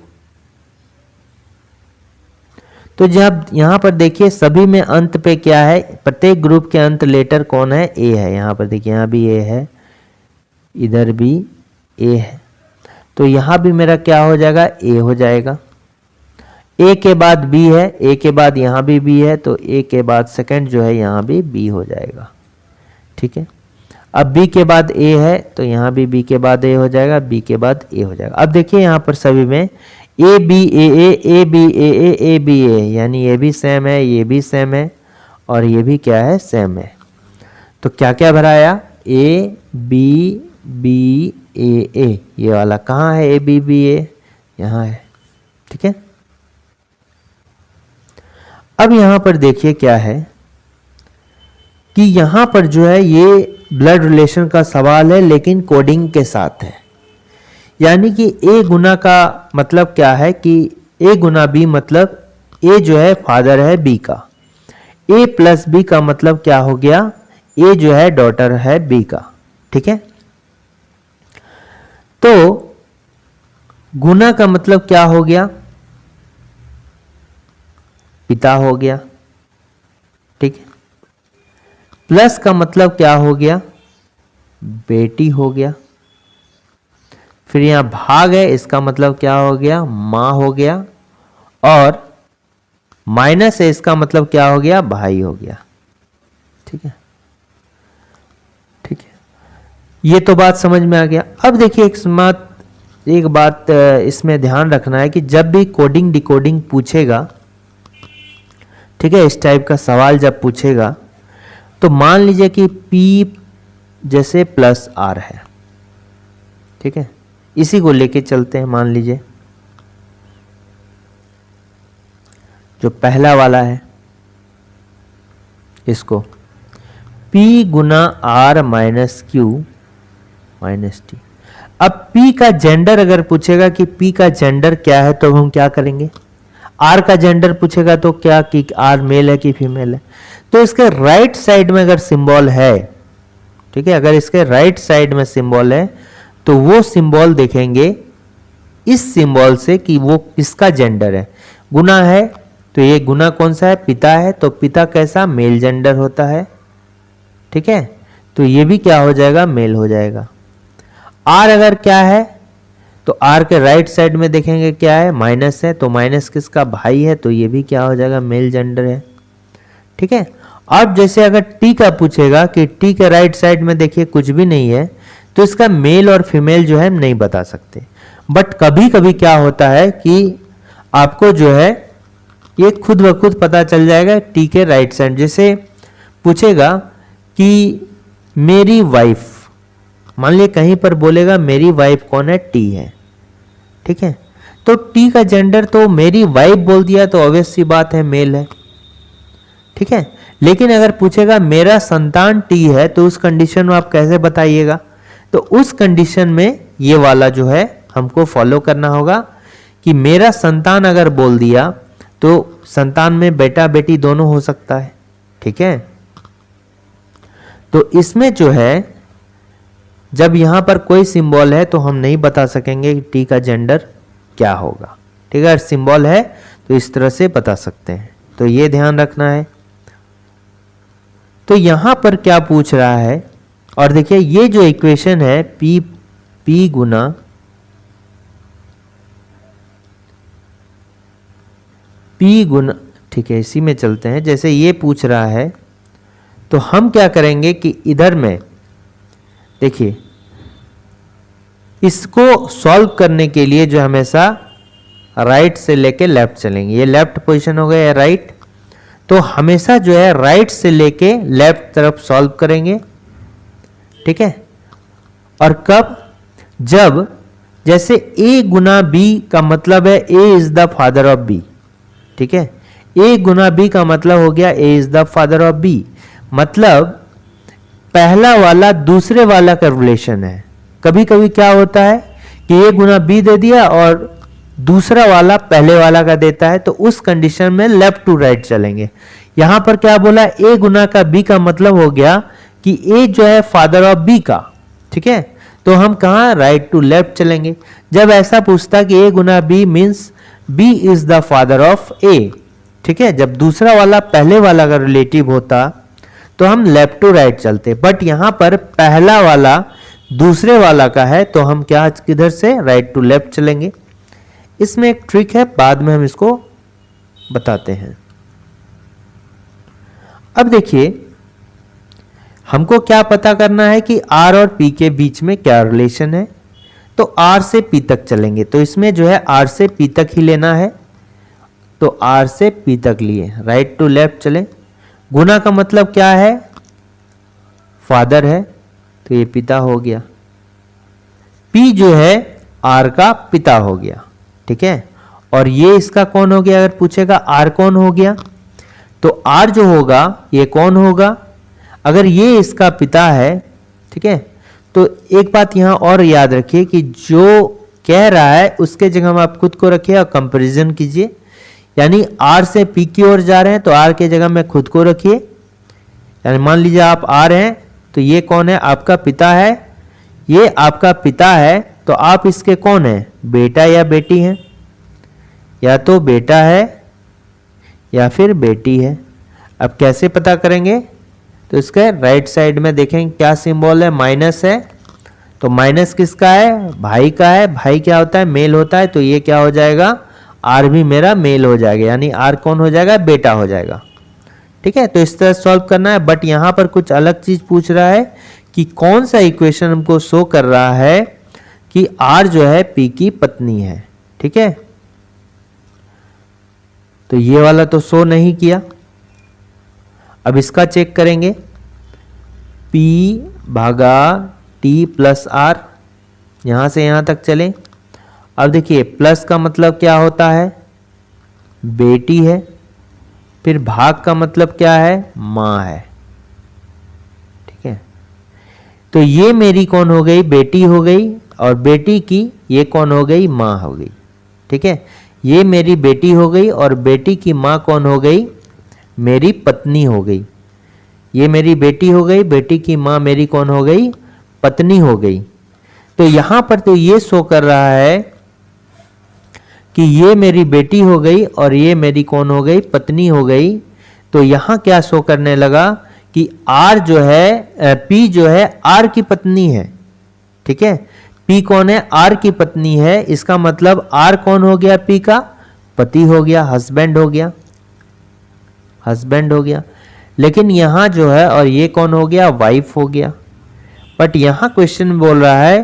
तो जब यहां पर देखिए सभी में अंत पे क्या है? प्रत्येक ग्रुप के अंत लेटर कौन है? ए है। यहां पर देखिए, यहां भी ए है, इधर भी ए है, तो यहां भी मेरा क्या हो जाएगा? ए हो जाएगा। ए के बाद बी है, ए के बाद यहां भी बी है, तो ए के बाद सेकंड जो है यहां भी बी हो जाएगा। ठीक है, अब बी के बाद ए है तो यहां भी बी के बाद ए हो जाएगा, बी के बाद ए हो जाएगा। अब देखिए यहां पर सभी में A B A B A B A, यानी ये भी सेम है, ये भी सेम है, और ये भी क्या है? सेम है। तो क्या क्या भराया? ए बी बी ए, ये वाला कहाँ है? ए बी बी ए यहाँ है। ठीक है, अब यहां पर देखिए क्या है कि यहां पर जो है ये ब्लड रिलेशन का सवाल है, लेकिन कोडिंग के साथ है। यानी कि ए गुना का मतलब क्या है कि ए गुना बी, मतलब ए जो है फादर है बी का, ए प्लस बी का मतलब क्या हो गया? ए जो है डॉटर है बी का। ठीक है, तो गुना का मतलब क्या हो गया? पिता हो गया। ठीक है, प्लस का मतलब क्या हो गया? बेटी हो गया। फिर यहां भाग है, इसका मतलब क्या हो गया? मां हो गया, और माइनस है, इसका मतलब क्या हो गया? भाई हो गया। ठीक है, ठीक है, ये तो बात समझ में आ गया। अब देखिए एक बात इसमें ध्यान रखना है कि जब भी कोडिंग डिकोडिंग पूछेगा, ठीक है, इस टाइप का सवाल जब पूछेगा, तो मान लीजिए कि P जैसे प्लस R है। ठीक है, इसी को लेके चलते हैं। मान लीजिए जो पहला वाला है, इसको P गुना R minus Q minus T. अब P का जेंडर अगर पूछेगा कि P का जेंडर क्या है तो हम क्या करेंगे, R का जेंडर पूछेगा तो क्या कि R मेल है कि फीमेल है। तो इसके राइट साइड में अगर सिंबल है, ठीक है, अगर इसके राइट साइड में सिंबल है तो वो सिंबल देखेंगे इस सिंबल से कि वो किसका जेंडर है। गुना है तो ये गुना कौन सा है, पिता है, तो पिता कैसा, मेल जेंडर होता है, ठीक है, तो ये भी क्या हो जाएगा, मेल हो जाएगा। आर अगर क्या है तो आर के राइट साइड में देखेंगे क्या है, माइनस है, तो माइनस किसका, भाई है, तो ये भी क्या हो जाएगा, मेल जेंडर है, ठीक है। अब जैसे अगर टी का पूछेगा कि टी के राइट साइड में देखिए कुछ भी नहीं है, तो इसका मेल और फीमेल जो है नहीं बता सकते। बट कभी कभी क्या होता है कि आपको जो है ये खुद ब खुद पता चल जाएगा टी के राइट साइड। जैसे पूछेगा कि मेरी वाइफ, मान लिया कहीं पर बोलेगा मेरी वाइफ कौन है, टी है, ठीक है, तो टी का जेंडर तो मेरी वाइफ बोल दिया तो ऑब्वियस सी बात है, मेल है, ठीक है। लेकिन अगर पूछेगा मेरा संतान टी है तो उस कंडीशन में आप कैसे बताइएगा, तो उस कंडीशन में ये वाला जो है हमको फॉलो करना होगा कि मेरा संतान अगर बोल दिया तो संतान में बेटा बेटी दोनों हो सकता है, ठीक है। तो इसमें जो है जब यहां पर कोई सिंबल है तो हम नहीं बता सकेंगे कि टी का जेंडर क्या होगा, ठीक है। अगर सिंबल है तो इस तरह से बता सकते हैं, तो ये ध्यान रखना है। तो यहां पर क्या पूछ रहा है, और देखिए ये जो इक्वेशन है P गुना ठीक है, इसी में चलते हैं। जैसे ये पूछ रहा है तो हम क्या करेंगे कि इधर में देखिए इसको सॉल्व करने के लिए जो हमेशा राइट से लेके लेफ्ट चलेंगे, ये लेफ्ट पोजीशन हो गया या राइट, तो हमेशा जो है राइट से लेके लेफ्ट तरफ सॉल्व करेंगे, ठीक है। और कब, जब जैसे a गुना b का मतलब है a is the father of b, ठीक है, a गुना b का मतलब हो गया a is the father of b, मतलब पहला वाला दूसरे वाला का रिलेशन है। कभी कभी क्या होता है कि a गुना b दे दिया और दूसरा वाला पहले वाला का देता है, तो उस कंडीशन में लेफ्ट टू राइट चलेंगे। यहां पर क्या बोला, a गुना का b का मतलब हो गया कि a जो है फादर ऑफ b का, ठीक है, तो हम कहां, राइट टू लेफ्ट चलेंगे। जब ऐसा पूछता कि a Guna b means b is the father of a, ठीक है, जब दूसरा वाला पहले वाला का रिलेटिव होता तो हम लेफ्ट टू राइट चलते, बट यहां पर पहला वाला दूसरे वाला का है तो हम क्या, किधर से, राइट टू लेफ्ट चलेंगे। इसमें एक ट्रिक है, बाद में हम इसको बताते हैं। अब देखिए हमको क्या पता करना है कि R और P के बीच में क्या रिलेशन है, तो R से P तक चलेंगे, तो इसमें जो है R से P तक ही लेना है, तो R से P तक लिए, राइट टू लेफ्ट चले। गुना का मतलब क्या है, फादर है, तो ये पिता हो गया, P जो है R का पिता हो गया, ठीक है, और ये इसका कौन हो गया, अगर पूछेगा R कौन हो गया, तो R जो होगा ये कौन होगा, अगर ये इसका पिता है, ठीक है, तो एक बात यहां और याद रखिए कि जो कह रहा है उसके जगह में आप खुद को रखिए और कंपैरिजन कीजिए, यानी R से P की ओर जा रहे हैं तो R के जगह में खुद को रखिए। यानी मान लीजिए आप R हैं तो ये कौन है, आपका पिता है, ये आपका पिता है, तो आप इसके कौन है, बेटा या बेटी हैं, या तो बेटा है या फिर बेटी है। अब कैसे पता करेंगे, तो इसके राइट साइड में देखेंगे क्या सिंबल है, माइनस है, तो माइनस किसका है, भाई का है, भाई क्या होता है, मेल होता है, तो ये क्या हो जाएगा, आर भी मेरा मेल हो जाएगा, यानी आर कौन हो जाएगा, बेटा हो जाएगा, ठीक है। तो इस तरह सॉल्व करना है, बट यहां पर कुछ अलग चीज पूछ रहा है कि कौन सा इक्वेशन हमको शो कर रहा है कि आर जो है पी की पत्नी है, ठीक है, तो ये वाला तो शो नहीं किया। अब इसका चेक करेंगे, P भागा T प्लस R, यहां से यहां तक चलें। अब देखिए प्लस का मतलब क्या होता है, बेटी है, फिर भाग का मतलब क्या है, मां है, तो ये मेरी कौन हो गई, बेटी हो गई, और बेटी की ये कौन हो गई, माँ हो गई। ठीक है, ये मेरी बेटी हो गई और बेटी की माँ कौन हो गई, मेरी पत्नी हो गई। ये मेरी बेटी हो गई, बेटी की माँ मेरी कौन हो गई, पत्नी हो गई। तो यहां पर तो ये शो कर रहा है कि ये मेरी बेटी हो गई और ये मेरी कौन हो गई, पत्नी हो गई। तो यहां क्या शो करने लगा कि आर जो है, पी जो है आर की पत्नी है। ठीक है, पी कौन है, आर की पत्नी है। इसका मतलब आर कौन हो गया, पी का पति हो गया, हस्बैंड हो गया, हस्बैंड हो गया। लेकिन यहां जो है और ये कौन हो गया, वाइफ हो गया। बट यहां क्वेश्चन बोल रहा है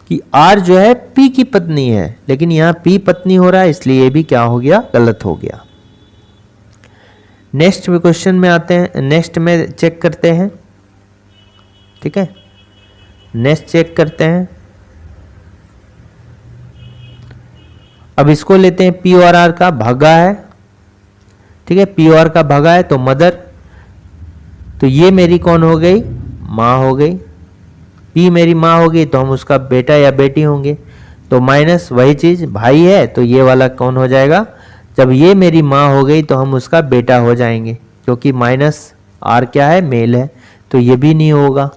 कि आर जो है पी की पत्नी है, लेकिन यहां पी पत्नी हो रहा है, इसलिए ये भी क्या हो गया, गलत हो गया। नेक्स्ट क्वेश्चन में आते हैं, नेक्स्ट में चेक करते हैं। ठीक है, नेक्स्ट चेक करते हैं। अब इसको लेते हैं, पी और आर का भागा है। ठीक है, पी और का भागा है तो मदर, तो ये मेरी कौन हो गई, माँ हो गई। पी मेरी माँ हो गई तो हम उसका बेटा या बेटी होंगे। तो माइनस वही चीज, भाई है तो ये वाला कौन हो जाएगा, जब ये मेरी माँ हो गई तो हम उसका बेटा हो जाएंगे, क्योंकि माइनस आर क्या है, मेल है, तो ये भी नहीं होगा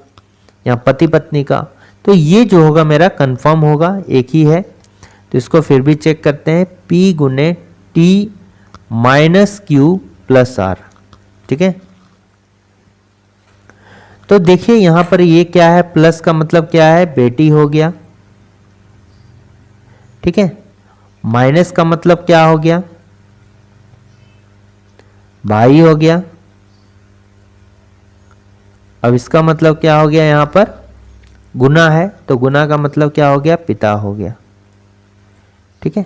यहाँ पति पत्नी का। तो ये जो होगा मेरा कंफर्म होगा, एक ही है। तो इसको फिर भी चेक करते हैं, P गुने T minus Q plus R। ठीक है, तो देखिए यहां पर ये क्या है, प्लस का मतलब क्या है, बेटी हो गया। ठीक है, माइनस का मतलब क्या हो गया, भाई हो गया। अब इसका मतलब क्या हो गया, यहां पर गुना है तो गुना का मतलब क्या हो गया, पिता हो गया। ठीक है,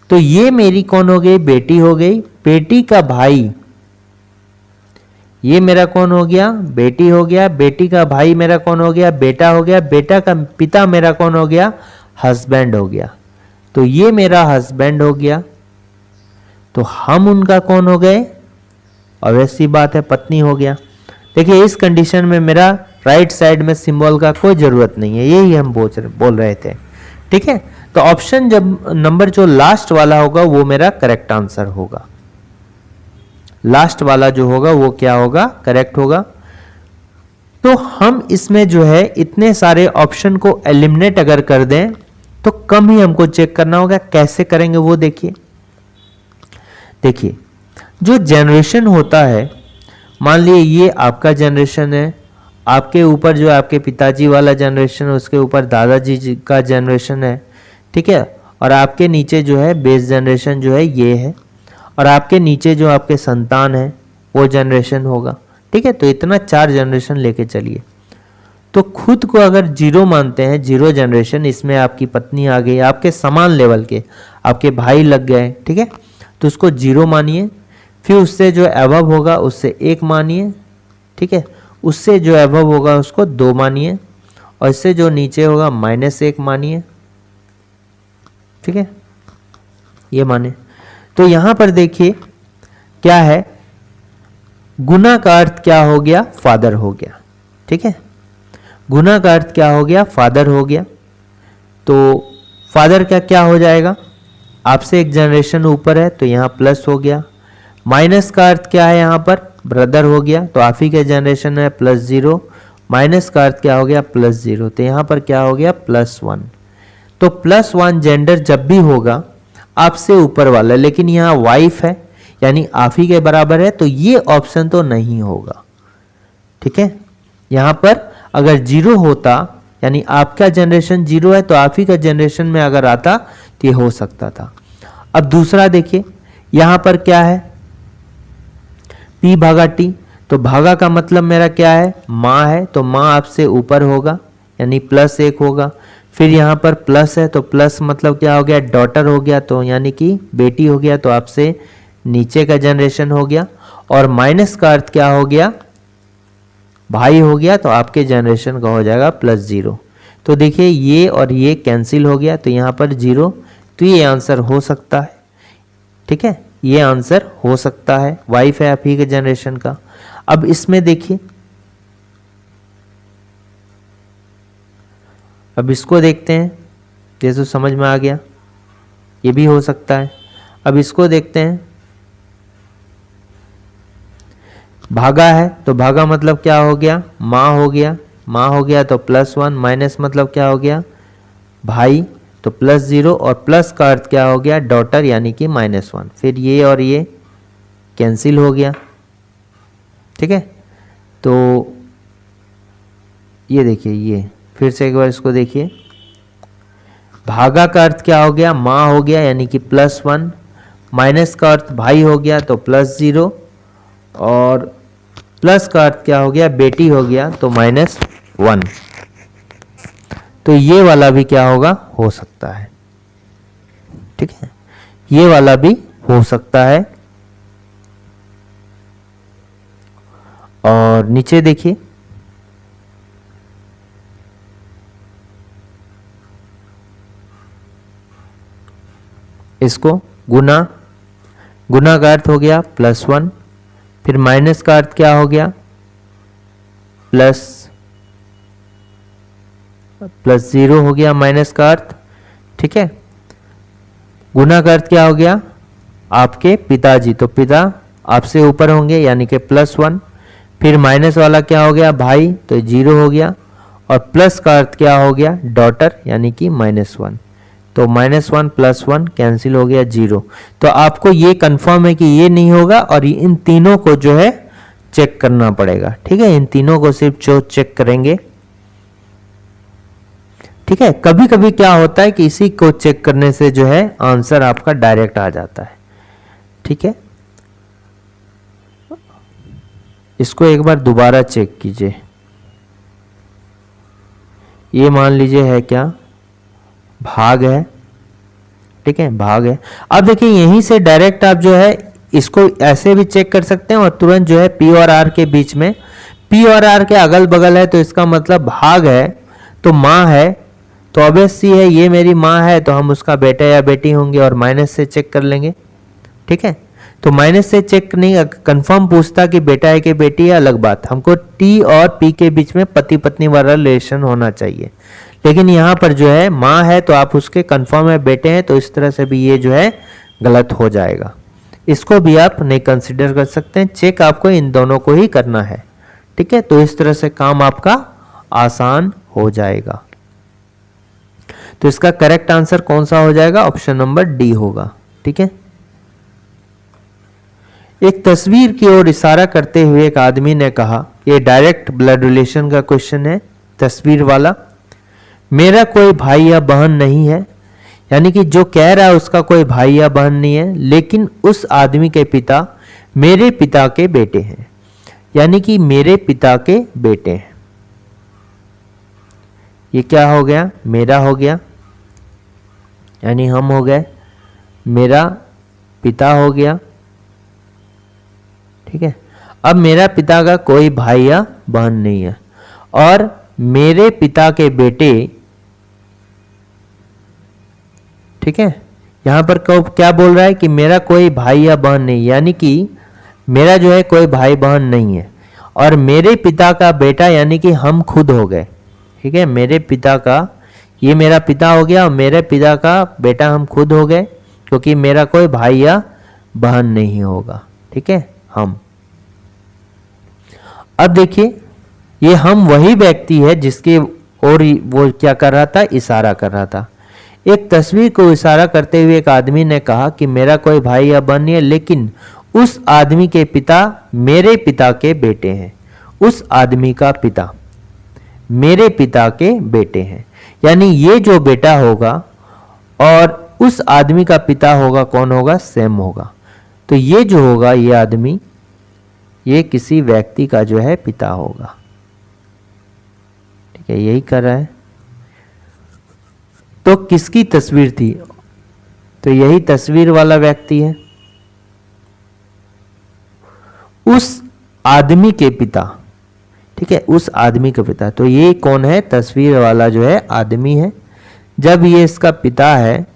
तो ये मेरी कौन हो गई, बेटी हो गई। बेटी का भाई ये मेरा कौन हो गया, बेटी हो गया। बेटी का भाई मेरा कौन हो गया, बेटा हो गया। बेटा का पिता मेरा कौन हो गया, हस्बैंड हो गया। तो ये मेरा हस्बैंड हो गया, तो हम उनका कौन हो गए, और वैसी बात है पत्नी हो गया। देखिए इस कंडीशन में मेरा राइट साइड में सिंबल का कोई जरूरत नहीं है, यही हम बोल रहे थे। ठीक है, तो ऑप्शन जब नंबर जो लास्ट वाला होगा वो मेरा करेक्ट आंसर होगा। लास्ट वाला जो होगा वो क्या होगा, करेक्ट होगा। तो हम इसमें जो है इतने सारे ऑप्शन को एलिमिनेट अगर कर दें तो कम ही हमको चेक करना होगा। कैसे करेंगे वो देखिए। देखिए जो जनरेशन होता है, मान लीजिए ये आपका जनरेशन है, आपके ऊपर जो आपके पिताजी वाला जनरेशन है, उसके ऊपर दादाजी का जनरेशन है। ठीक है, और आपके नीचे जो है बेस जनरेशन जो है ये है, और आपके नीचे जो आपके संतान है वो जनरेशन होगा। ठीक है, तो इतना 4 जनरेशन लेके चलिए। तो खुद को अगर जीरो मानते हैं, जीरो जनरेशन, इसमें आपकी पत्नी आ गई, आपके समान लेवल के आपके भाई लग गए। ठीक है, तो उसको जीरो मानिए। फिर उससे जो अबव होगा उससे 1 मानिए। ठीक है, उससे जो अबव होगा उसको 2 मानिए, और इससे जो नीचे होगा -1 मानिए। ठीक है, ये माने। तो यहां पर देखिए क्या है, गुना का अर्थ क्या हो गया, फादर हो गया। ठीक है, गुना का अर्थ क्या हो गया, फादर हो गया। तो फादर का क्या हो जाएगा, आपसे एक जनरेशन ऊपर है तो यहाँ प्लस हो गया। माइनस का अर्थ क्या है, यहाँ पर ब्रदर हो गया, तो आप ही के जनरेशन है +0। माइनस का अर्थ क्या हो गया, +0, तो यहाँ पर क्या हो गया, +1। तो +1 जेंडर जब भी होगा आपसे ऊपर वाला, लेकिन यहाँ वाइफ है यानी आप ही के बराबर है, तो ये ऑप्शन तो नहीं होगा। ठीक है, यहाँ पर अगर 0 होता यानी आपका जनरेशन 0 है तो आप ही का जनरेशन में अगर आता तो ये हो सकता था। अब दूसरा देखिए, यहाँ पर क्या है, P भागा T, तो भागा का मतलब मेरा क्या है, माँ है, तो माँ आपसे ऊपर होगा यानी +1 होगा। फिर यहाँ पर प्लस है तो प्लस मतलब क्या हो गया, डॉटर हो गया, तो यानी कि बेटी हो गया, तो आपसे नीचे का जनरेशन हो गया। और माइनस का अर्थ क्या हो गया, भाई हो गया, तो आपके जनरेशन का हो जाएगा +0। तो देखिए ये और ये कैंसिल हो गया, तो यहाँ पर 0, तो ये आंसर हो सकता है। ठीक है, ये आंसर हो सकता है, वाइफ है आप ही के जनरेशन का। अब इसमें देखिए अब इसको देखते हैं, ये तो समझ में आ गया, ये भी हो सकता है। अब इसको देखते हैं, भागा है तो भागा मतलब क्या हो गया, माँ हो गया, माँ हो गया तो +1, माइनस मतलब क्या हो गया, भाई, तो +0, और प्लस का अर्थ क्या हो गया, डॉटर यानी कि -1। फिर ये और ये कैंसिल हो गया, ठीक है। तो ये देखिए, ये फिर से एक बार इसको देखिए, भागा का अर्थ क्या हो गया, माँ हो गया यानी कि +1, माइनस का अर्थ भाई हो गया तो +0, और प्लस का अर्थ क्या हो गया, बेटी हो गया तो -1। तो ये वाला भी क्या होगा, हो सकता है, ठीक है, ये वाला भी हो सकता है। और नीचे देखिए, इसको गुना, गुना का अर्थ हो गया +1, फिर माइनस का अर्थ क्या हो गया, +0 हो गया माइनस का अर्थ, ठीक है। गुना का अर्थ क्या हो गया, आपके पिताजी, तो पिता आपसे ऊपर होंगे यानी कि +1, फिर माइनस वाला क्या हो गया, भाई, तो 0 हो गया, और प्लस का अर्थ क्या हो गया, डॉटर यानी कि -1, तो -1 +1 कैंसिल हो गया 0। तो आपको ये कंफर्म है कि ये नहीं होगा, और इन तीनों को जो है चेक करना पड़ेगा, ठीक है, इन तीनों को सिर्फ जो चेक करेंगे, ठीक है। कभी कभी क्या होता है कि इसी को चेक करने से जो है आंसर आपका डायरेक्ट आ जाता है, ठीक है। इसको एक बार दोबारा चेक कीजिए, ये मान लीजिए है क्या, भाग है, ठीक है, भाग है। अब देखिए यहीं से डायरेक्ट आप जो है इसको ऐसे भी चेक कर सकते हैं, और तुरंत जो है P और R के बीच में, P और R के अगल बगल है, तो इसका मतलब भाग है तो माँ है, तो ऑब्वियस सी है ये मेरी माँ है, तो हम उसका बेटा या बेटी होंगे, और माइनस से चेक कर लेंगे, ठीक है। तो माइनस से चेक नहीं, कंफर्म पूछता कि बेटा है कि बेटी है, अलग बात, हमको T और P के बीच में पति पत्नी वाला रिलेशन होना चाहिए। लेकिन यहाँ पर जो है माँ है तो आप उसके कंफर्म है बेटे हैं, तो इस तरह से भी ये जो है गलत हो जाएगा, इसको भी आप नहीं कंसिडर कर सकते हैं। चेक आपको इन दोनों को ही करना है, ठीक है। तो इस तरह से काम आपका आसान हो जाएगा। तो इसका करेक्ट आंसर कौन सा हो जाएगा, ऑप्शन नंबर डी होगा, ठीक है। एक तस्वीर की ओर इशारा करते हुए एक आदमी ने कहा, ये डायरेक्ट ब्लड रिलेशन का क्वेश्चन है, तस्वीर वाला, मेरा कोई भाई या बहन नहीं है, यानी कि जो कह रहा है उसका कोई भाई या बहन नहीं है, लेकिन उस आदमी के पिता मेरे पिता के बेटे हैं, यानी कि मेरे पिता के बेटे हैं। ये क्या हो गया, मेरा हो गया, यानी हम हो गए, मेरा पिता हो गया, ठीक है। अब मेरा पिता का कोई भाई या बहन नहीं है, और मेरे पिता के बेटे, ठीक है। यहां पर क्या बोल रहा है कि मेरा कोई भाई या बहन नहीं, यानी कि मेरा जो है कोई भाई बहन नहीं है, और मेरे पिता का बेटा यानी कि हम खुद हो गए, ठीक है। मेरे पिता का, ये मेरा पिता हो गया, और मेरे पिता का बेटा हम खुद हो गए, क्योंकि मेरा कोई भाई या बहन नहीं होगा, ठीक है, हम। अब देखिए ये हम वही व्यक्ति है जिसके और वो क्या कर रहा था, इशारा कर रहा था। एक तस्वीर को इशारा करते हुए एक आदमी ने कहा कि मेरा कोई भाई या बहन नहीं है, लेकिन उस आदमी के पिता मेरे पिता के बेटे हैं। उस आदमी का पिता मेरे पिता के बेटे हैं, यानी ये जो बेटा होगा और उस आदमी का पिता होगा, कौन होगा, सेम होगा। तो ये जो होगा, ये आदमी, ये किसी व्यक्ति का जो है पिता होगा, ठीक है, यही कर रहा है। तो किसकी तस्वीर थी, तो यही तस्वीर वाला व्यक्ति है, उस आदमी के पिता, ठीक है, उस आदमी के पिता। तो ये कौन है, तस्वीर वाला जो है आदमी है। जब ये इसका पिता है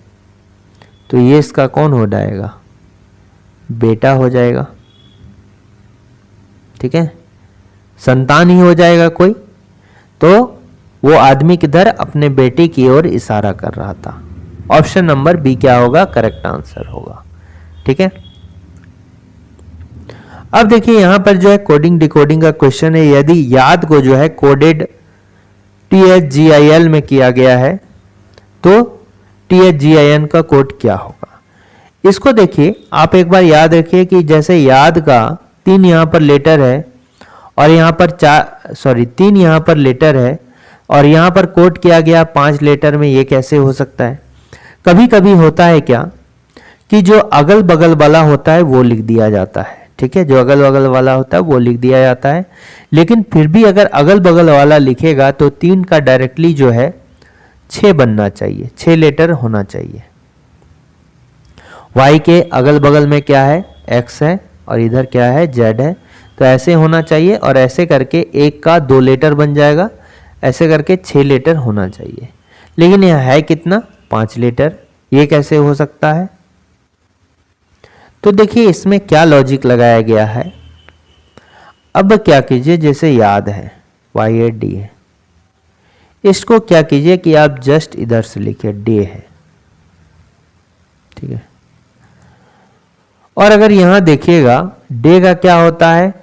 तो ये इसका कौन हो जाएगा, बेटा हो जाएगा, ठीक है, संतान ही हो जाएगा कोई। तो वो आदमी किधर, अपने बेटे की ओर इशारा कर रहा था। ऑप्शन नंबर बी क्या होगा, करेक्ट आंसर होगा। ठीक है, अब देखिए यहां पर जो है कोडिंग डिकोडिंग का क्वेश्चन है। यदि याद को जो है कोडेड THGIL में किया गया है तो THGIN का कोड क्या होगा। इसको देखिए आप एक बार याद रखिए कि जैसे याद का 3 यहां पर लेटर है और यहां पर 3 यहां पर लेटर है और यहां पर कोड किया गया 5 लेटर में, ये कैसे हो सकता है। कभी कभी होता है क्या कि जो अगल बगल वाला होता है वो लिख दिया जाता है। ठीक है, जो अगल बगल वाला होता है वो लिख दिया जाता है, लेकिन फिर भी अगर अगल बगल वाला लिखेगा तो 3 का डायरेक्टली जो है 6 बनना चाहिए, 6 लेटर होना चाहिए। Y के अगल बगल में क्या है, X है और इधर क्या है, Z है, तो ऐसे होना चाहिए और ऐसे करके 1 का 2 लेटर बन जाएगा, ऐसे करके 6 लेटर होना चाहिए। लेकिन यह है कितना, 5 लेटर। ये कैसे हो सकता है। तो देखिए इसमें क्या लॉजिक लगाया गया है। अब क्या कीजिए, जैसे याद है YAD है, इसको क्या कीजिए कि आप जस्ट इधर से लिखिए डे है। ठीक है, और अगर यहां देखिएगा डे का क्या होता है,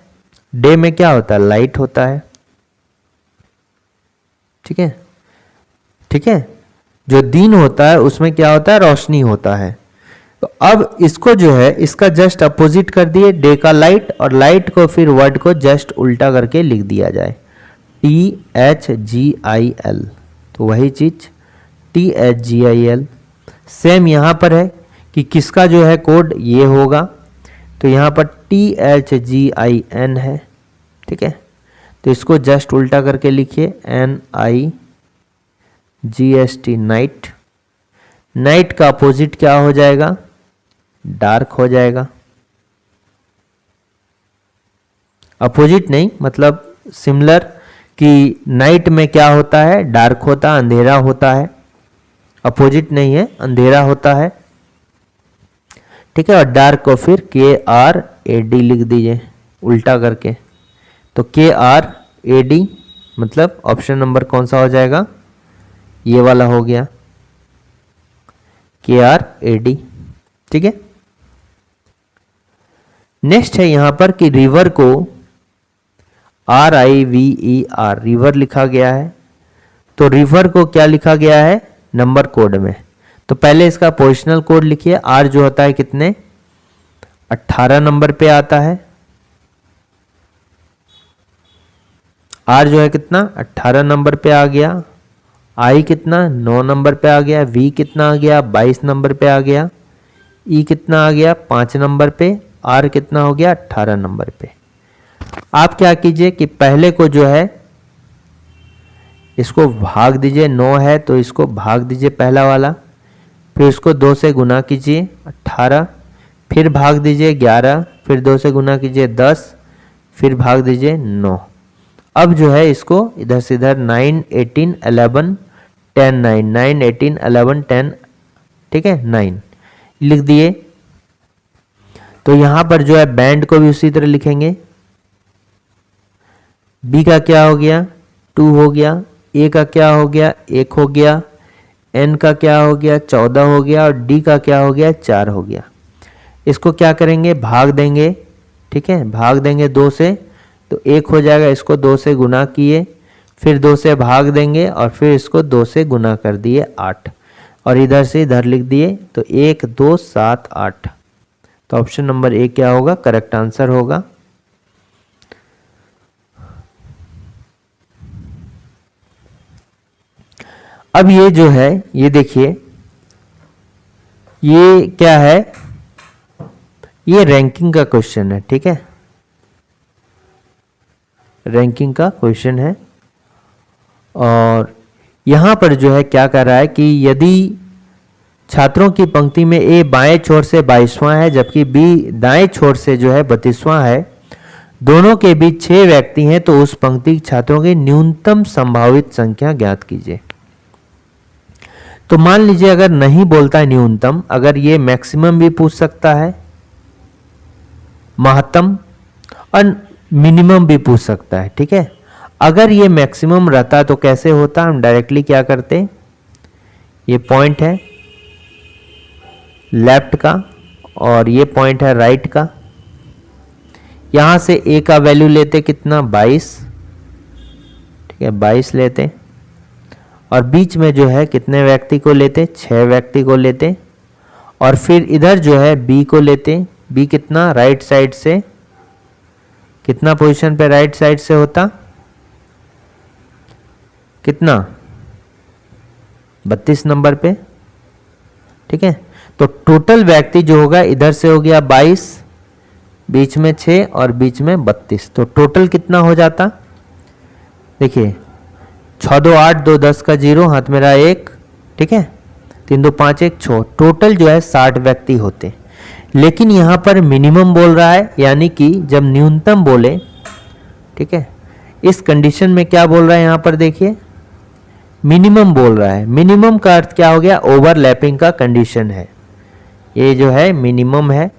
डे में क्या होता है, लाइट होता है। ठीक है, ठीक है, जो दिन होता है उसमें क्या होता है, रोशनी होता है। तो अब इसको जो है इसका जस्ट अपोजिट कर दिए, डे का लाइट, और लाइट को फिर वर्ड को जस्ट उल्टा करके लिख दिया जाए THGIL। तो वही चीज THGIL सेम यहां पर है कि किसका जो है कोड ये होगा, तो यहां पर THGIN है। ठीक है, तो इसको जस्ट उल्टा करके लिखिए NIGST नाइट। नाइट का अपोजिट क्या हो जाएगा, डार्क हो जाएगा। अपोजिट नहीं, मतलब सिमिलर कि नाइट में क्या होता है, डार्क होता है, अंधेरा होता है। अपोजिट नहीं है, अंधेरा होता है। ठीक है, और डार्क को फिर KRAD लिख दीजिए उल्टा करके, तो KRAD मतलब ऑप्शन नंबर कौन सा हो जाएगा, ये वाला हो गया KRAD। ठीक है, नेक्स्ट है यहां पर कि रिवर को RIVER रिवर लिखा गया है, तो रिवर को क्या लिखा गया है, नंबर कोड में। तो पहले इसका पोजिशनल कोड लिखिए। R जो होता है कितने, 18 नंबर पे आता है। R जो है कितना, 18 नंबर पे आ गया। I कितना, 9 नंबर पे आ गया। V कितना आ गया, 22 नंबर पे आ गया। E कितना आ गया, 5 नंबर पे। R कितना हो गया, 18 नंबर पे। आप क्या कीजिए कि पहले को जो है इसको भाग दीजिए, 9 है तो इसको भाग दीजिए पहला वाला, फिर इसको 2 से गुना कीजिए 18, फिर भाग दीजिए 11, फिर 2 से गुना कीजिए 10, फिर भाग दीजिए 9। अब जो है इसको इधर से इधर 9, 18, 11, 10, 9, 9, 18, 11, 10, ठीक है 9 लिख दिए। तो यहां पर जो है बैंड को भी उसी तरह लिखेंगे। बी का क्या हो गया, 2 हो गया। ए का क्या हो गया, 1 हो गया। एन का क्या हो गया, 14 हो गया। और डी का क्या हो गया, 4 हो गया। इसको क्या करेंगे, भाग देंगे। ठीक है, भाग देंगे 2 से तो 1 हो जाएगा। इसको 2 से गुना किए, फिर 2 से भाग देंगे और फिर इसको 2 से गुना कर दिए 8, और इधर से इधर लिख दिए तो 1, 2, 7, 8। तो ऑप्शन नंबर ए क्या होगा, करेक्ट आंसर होगा। अब ये जो है ये देखिए ये क्या है, ये रैंकिंग का क्वेश्चन है। ठीक है, रैंकिंग का क्वेश्चन है और यहां पर जो है क्या कर रहा है कि यदि छात्रों की पंक्ति में ए बाएं छोर से 22वां है जबकि बी दाएं छोर से जो है 32वां है, दोनों के बीच 6 व्यक्ति हैं, तो उस पंक्ति के छात्रों की न्यूनतम संभावित संख्या ज्ञात कीजिए। तो मान लीजिए अगर नहीं बोलता है न्यूनतम, अगर ये मैक्सिमम भी पूछ सकता है, महत्तम और मिनिमम भी पूछ सकता है। ठीक है, अगर ये मैक्सिमम रहता तो कैसे होता, हम डायरेक्टली क्या करते, ये पॉइंट है लेफ्ट का और ये पॉइंट है राइट का, यहां से ए का वैल्यू लेते कितना 22, ठीक है 22 लेते, और बीच में जो है कितने व्यक्ति को लेते, 6 व्यक्ति को लेते, और फिर इधर जो है बी को लेते, बी कितना राइट साइड से, कितना पोजीशन पे राइट साइड से होता, कितना 32 नंबर पे, ठीक है। तो टोटल व्यक्ति जो होगा इधर से हो गया 22, बीच में 6 और बीच में 32, तो टोटल कितना हो जाता, देखिए 6 2 8 2 10 का 0, हाथ मेरा 1, ठीक है 3 2 5 1 6, टोटल जो है 60 व्यक्ति होते। लेकिन यहाँ पर मिनिमम बोल रहा है, यानी कि जब न्यूनतम बोले, ठीक है, इस कंडीशन में क्या बोल रहा है यहाँ पर देखिए, मिनिमम बोल रहा है। मिनिमम का अर्थ क्या हो गया, ओवरलैपिंग का कंडीशन है, ये जो है मिनिमम है,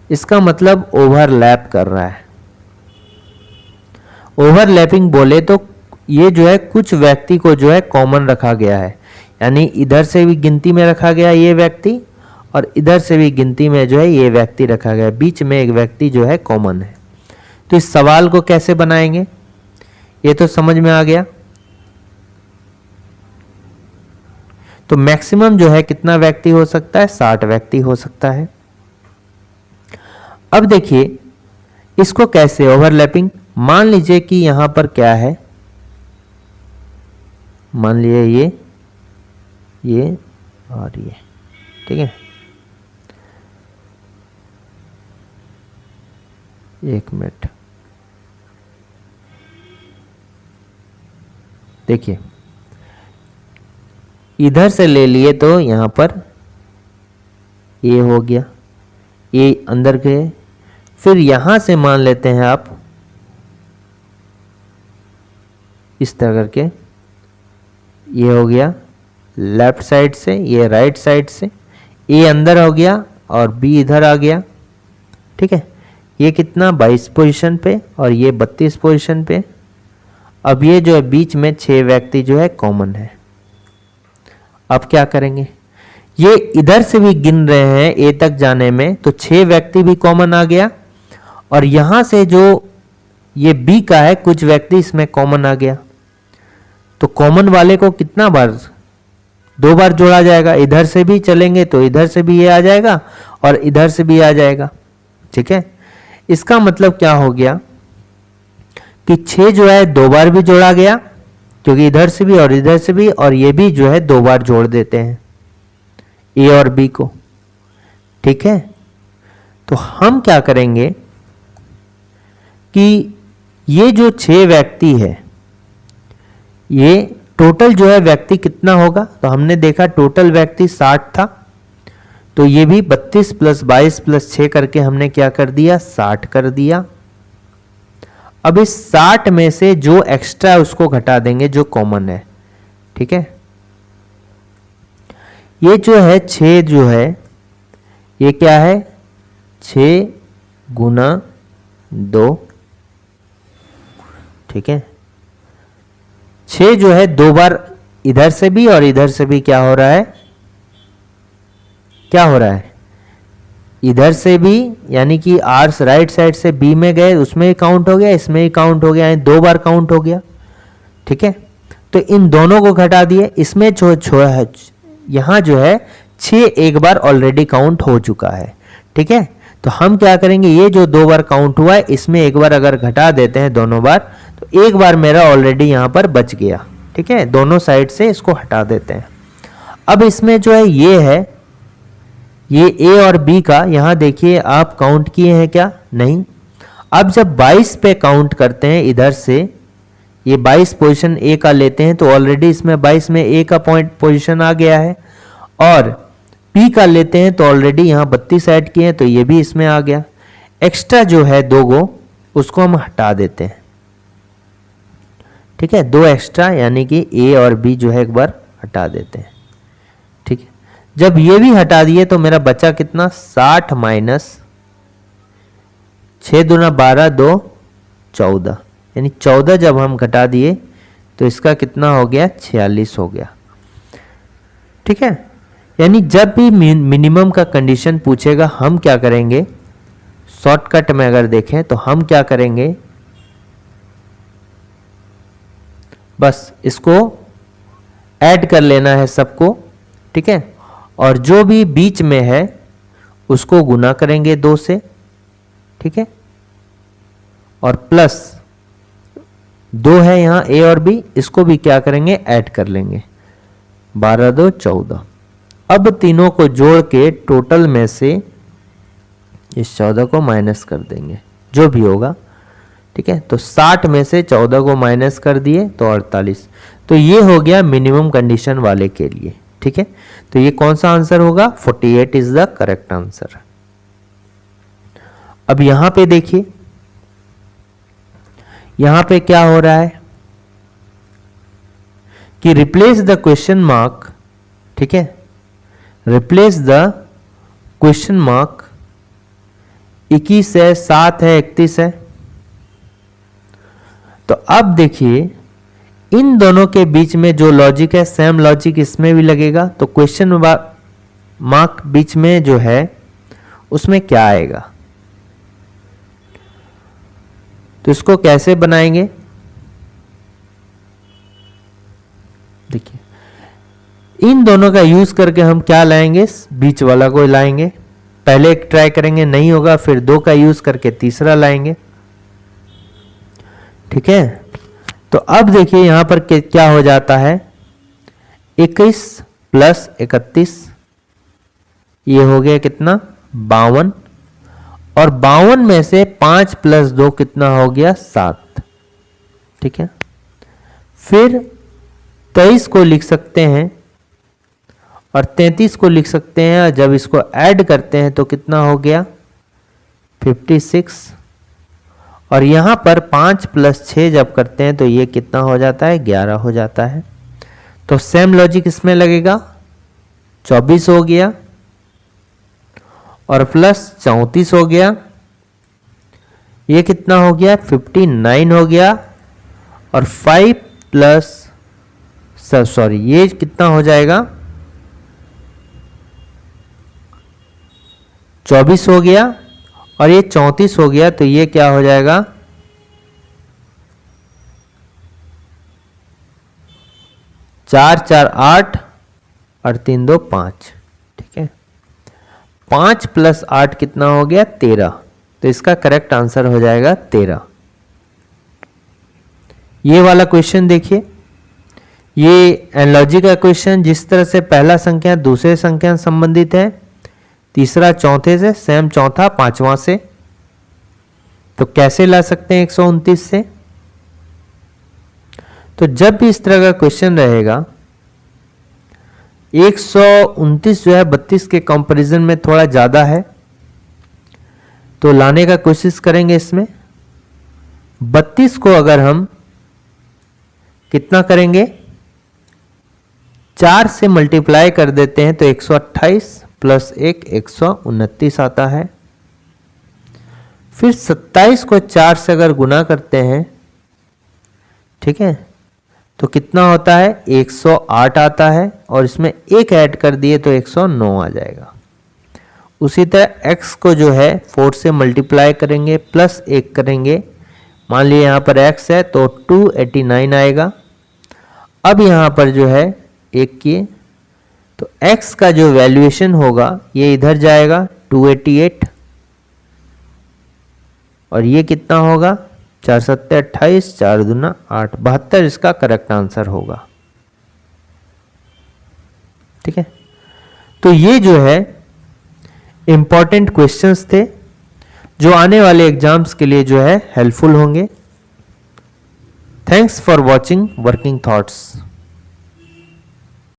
इसका मतलब ओवरलैप कर रहा है। ओवरलैपिंग बोले तो ये जो है कुछ व्यक्ति को जो है कॉमन रखा गया है, यानी इधर से भी गिनती में रखा गया ये व्यक्ति और इधर से भी गिनती में जो है ये व्यक्ति रखा गया, बीच में एक व्यक्ति जो है कॉमन है। तो इस सवाल को कैसे बनाएंगे, ये तो समझ में आ गया। तो मैक्सिमम जो है कितना व्यक्ति हो सकता है, 60 व्यक्ति हो सकता है। अब देखिए इसको कैसे ओवरलैपिंग, मान लीजिए कि यहां पर क्या है, मान लीजिए ये और ये, ठीक है, एक मिनट देखिए, इधर से ले लिए तो यहां पर ये हो गया, ये अंदर गए, फिर यहां से मान लेते हैं आप इस तरह करके, ये हो गया लेफ्ट साइड से, ये राइट साइड से, ए अंदर हो गया और बी इधर आ गया, ठीक है। ये कितना 22 पोजीशन पे और ये 32 पोजीशन पे। अब ये जो है बीच में 6 व्यक्ति जो है कॉमन है। अब क्या करेंगे, ये इधर से भी गिन रहे हैं ए तक जाने में, तो 6 व्यक्ति भी कॉमन आ गया, और यहां से जो ये बी का है कुछ व्यक्ति इसमें कॉमन आ गया, तो कॉमन वाले को कितना बार, 2 बार जोड़ा जाएगा, इधर से भी चलेंगे तो इधर से भी ये आ जाएगा और इधर से भी आ जाएगा, ठीक है। इसका मतलब क्या हो गया कि 6 जो है 2 बार भी जोड़ा गया, क्योंकि इधर से भी और इधर से भी, और ये भी जो है 2 बार जोड़ देते हैं ए और बी को, ठीक है। तो हम क्या करेंगे कि ये जो 6 व्यक्ति है, ये टोटल जो है व्यक्ति कितना होगा, तो हमने देखा टोटल व्यक्ति 60 था, तो ये भी 32 + 22 + 6 करके हमने क्या कर दिया, 60 कर दिया। अब इस 60 में से जो एक्स्ट्रा है उसको घटा देंगे जो कॉमन है, ठीक है। ये जो है 6 जो है ये क्या है, 6 × 2, ठीक है। 6 जो है 2 बार इधर से भी और इधर से भी क्या हो रहा है, क्या हो रहा है, इधर से भी, यानी कि आर राइट साइड से बी में गए, उसमें ही काउंट हो गया, इसमें ही काउंट हो गया, 2 बार काउंट हो गया, ठीक है। तो इन दोनों को घटा दिए, इसमें यहां जो है 6 एक बार ऑलरेडी काउंट हो चुका है, ठीक है। तो हम क्या करेंगे, ये जो 2 बार काउंट हुआ है इसमें एक बार अगर घटा देते हैं दोनों बार, तो एक बार मेरा ऑलरेडी यहां पर बच गया, ठीक है। दोनों साइड से इसको हटा देते हैं। अब इसमें जो है ये ए और बी का, यहां देखिए आप काउंट किए हैं क्या, नहीं। अब जब 22 पे काउंट करते हैं इधर से, ये 22 पोजीशन ए का लेते हैं, तो ऑलरेडी इसमें 22 में ए का पॉइंट पोजीशन आ गया है, और पी का लेते हैं तो ऑलरेडी यहां 32 ऐड किए हैं, तो ये भी इसमें आ गया। एक्स्ट्रा जो है 2 गो उसको हम हटा देते हैं, ठीक है। 2 एक्स्ट्रा यानी कि ए और बी जो है एक बार हटा देते हैं, ठीक है। जब ये भी हटा दिए तो मेरा बचा कितना, 60 - 6 × 12 = 2 14, यानी 14 जब हम घटा दिए तो इसका कितना हो गया, 46 हो गया। ठीक है, यानी जब भी मिनिमम का कंडीशन पूछेगा हम क्या करेंगे, शॉर्टकट में अगर देखें तो हम क्या करेंगे, बस इसको ऐड कर लेना है सबको। ठीक है, और जो भी बीच में है उसको गुना करेंगे 2 से। ठीक है, और प्लस 2 है यहाँ ए और बी, इसको भी क्या करेंगे, ऐड कर लेंगे। 12 2 14। अब तीनों को जोड़ के टोटल में से इस 14 को माइनस कर देंगे, जो भी होगा। ठीक है, तो 60 में से 14 को माइनस कर दिए तो 48। तो ये हो गया मिनिमम कंडीशन वाले के लिए। ठीक है, तो ये कौन सा आंसर होगा, 48 इज द करेक्ट आंसर। अब यहां पे देखिए, यहां पे क्या हो रहा है कि रिप्लेस द क्वेश्चन मार्क। ठीक है, रिप्लेस द क्वेश्चन मार्क, 21 है, 7 है, 31 है। तो अब देखिए इन दोनों के बीच में जो लॉजिक है सेम लॉजिक इसमें भी लगेगा। तो क्वेश्चन मार्क बीच में जो है उसमें क्या आएगा, तो इसको कैसे बनाएंगे, देखिए इन दोनों का यूज करके हम क्या लाएंगे, बीच वाला को लाएंगे। पहले एक ट्राई करेंगे, नहीं होगा, फिर 2 का यूज करके तीसरा लाएंगे। ठीक है, तो अब देखिए यहां पर क्या हो जाता है, 21 प्लस 31, ये हो गया कितना, 52। और 52 में से 5 प्लस 2 कितना हो गया, 7। ठीक है, फिर 23 को लिख सकते हैं और 33 को लिख सकते हैं। जब इसको ऐड करते हैं तो कितना हो गया, 56। और यहां पर 5 प्लस 6 जब करते हैं तो ये कितना हो जाता है, 11 हो जाता है। तो सेम लॉजिक इसमें लगेगा, 24 हो गया और प्लस 34 हो गया, ये कितना हो गया, 59 हो गया। और 5 प्लस सॉरी ये कितना हो जाएगा, 24 हो गया और ये 34 हो गया। तो ये क्या हो जाएगा, 4 4 8 और 3 2 5। ठीक है, 5 प्लस 8 कितना हो गया, 13। तो इसका करेक्ट आंसर हो जाएगा 13। ये वाला क्वेश्चन देखिए, ये एनालॉजी का क्वेश्चन, जिस तरह से पहला संख्या दूसरे संख्या से संबंधित है, तीसरा चौथे से, सेम चौथा पांचवा से। तो कैसे ला सकते हैं 129 से, तो जब भी इस तरह का क्वेश्चन रहेगा, 129 जो है 32 के कंपैरिजन में थोड़ा ज्यादा है, तो लाने का कोशिश करेंगे इसमें। 32 को अगर हम कितना करेंगे, 4 से मल्टीप्लाई कर देते हैं तो 128 प्लस 1 129 आता है। फिर 27 को 4 से अगर गुना करते हैं, ठीक है, तो कितना होता है, 108 आता है। और इसमें 1 ऐड कर दिए तो 109 आ जाएगा। उसी तरह x को जो है 4 से मल्टीप्लाई करेंगे, प्लस 1 करेंगे, मान लीजिए यहाँ पर x है तो 289 आएगा। अब यहाँ पर जो है 1 किए तो x का जो वैल्यूएशन होगा ये इधर जाएगा 288, और ये कितना होगा, 4 7 28, 4 दूना 8, 72 इसका करेक्ट आंसर होगा। ठीक है, तो ये जो है इंपॉर्टेंट क्वेश्चंस थे जो आने वाले एग्जाम्स के लिए जो है हेल्पफुल होंगे। Thanks for watching working thoughts.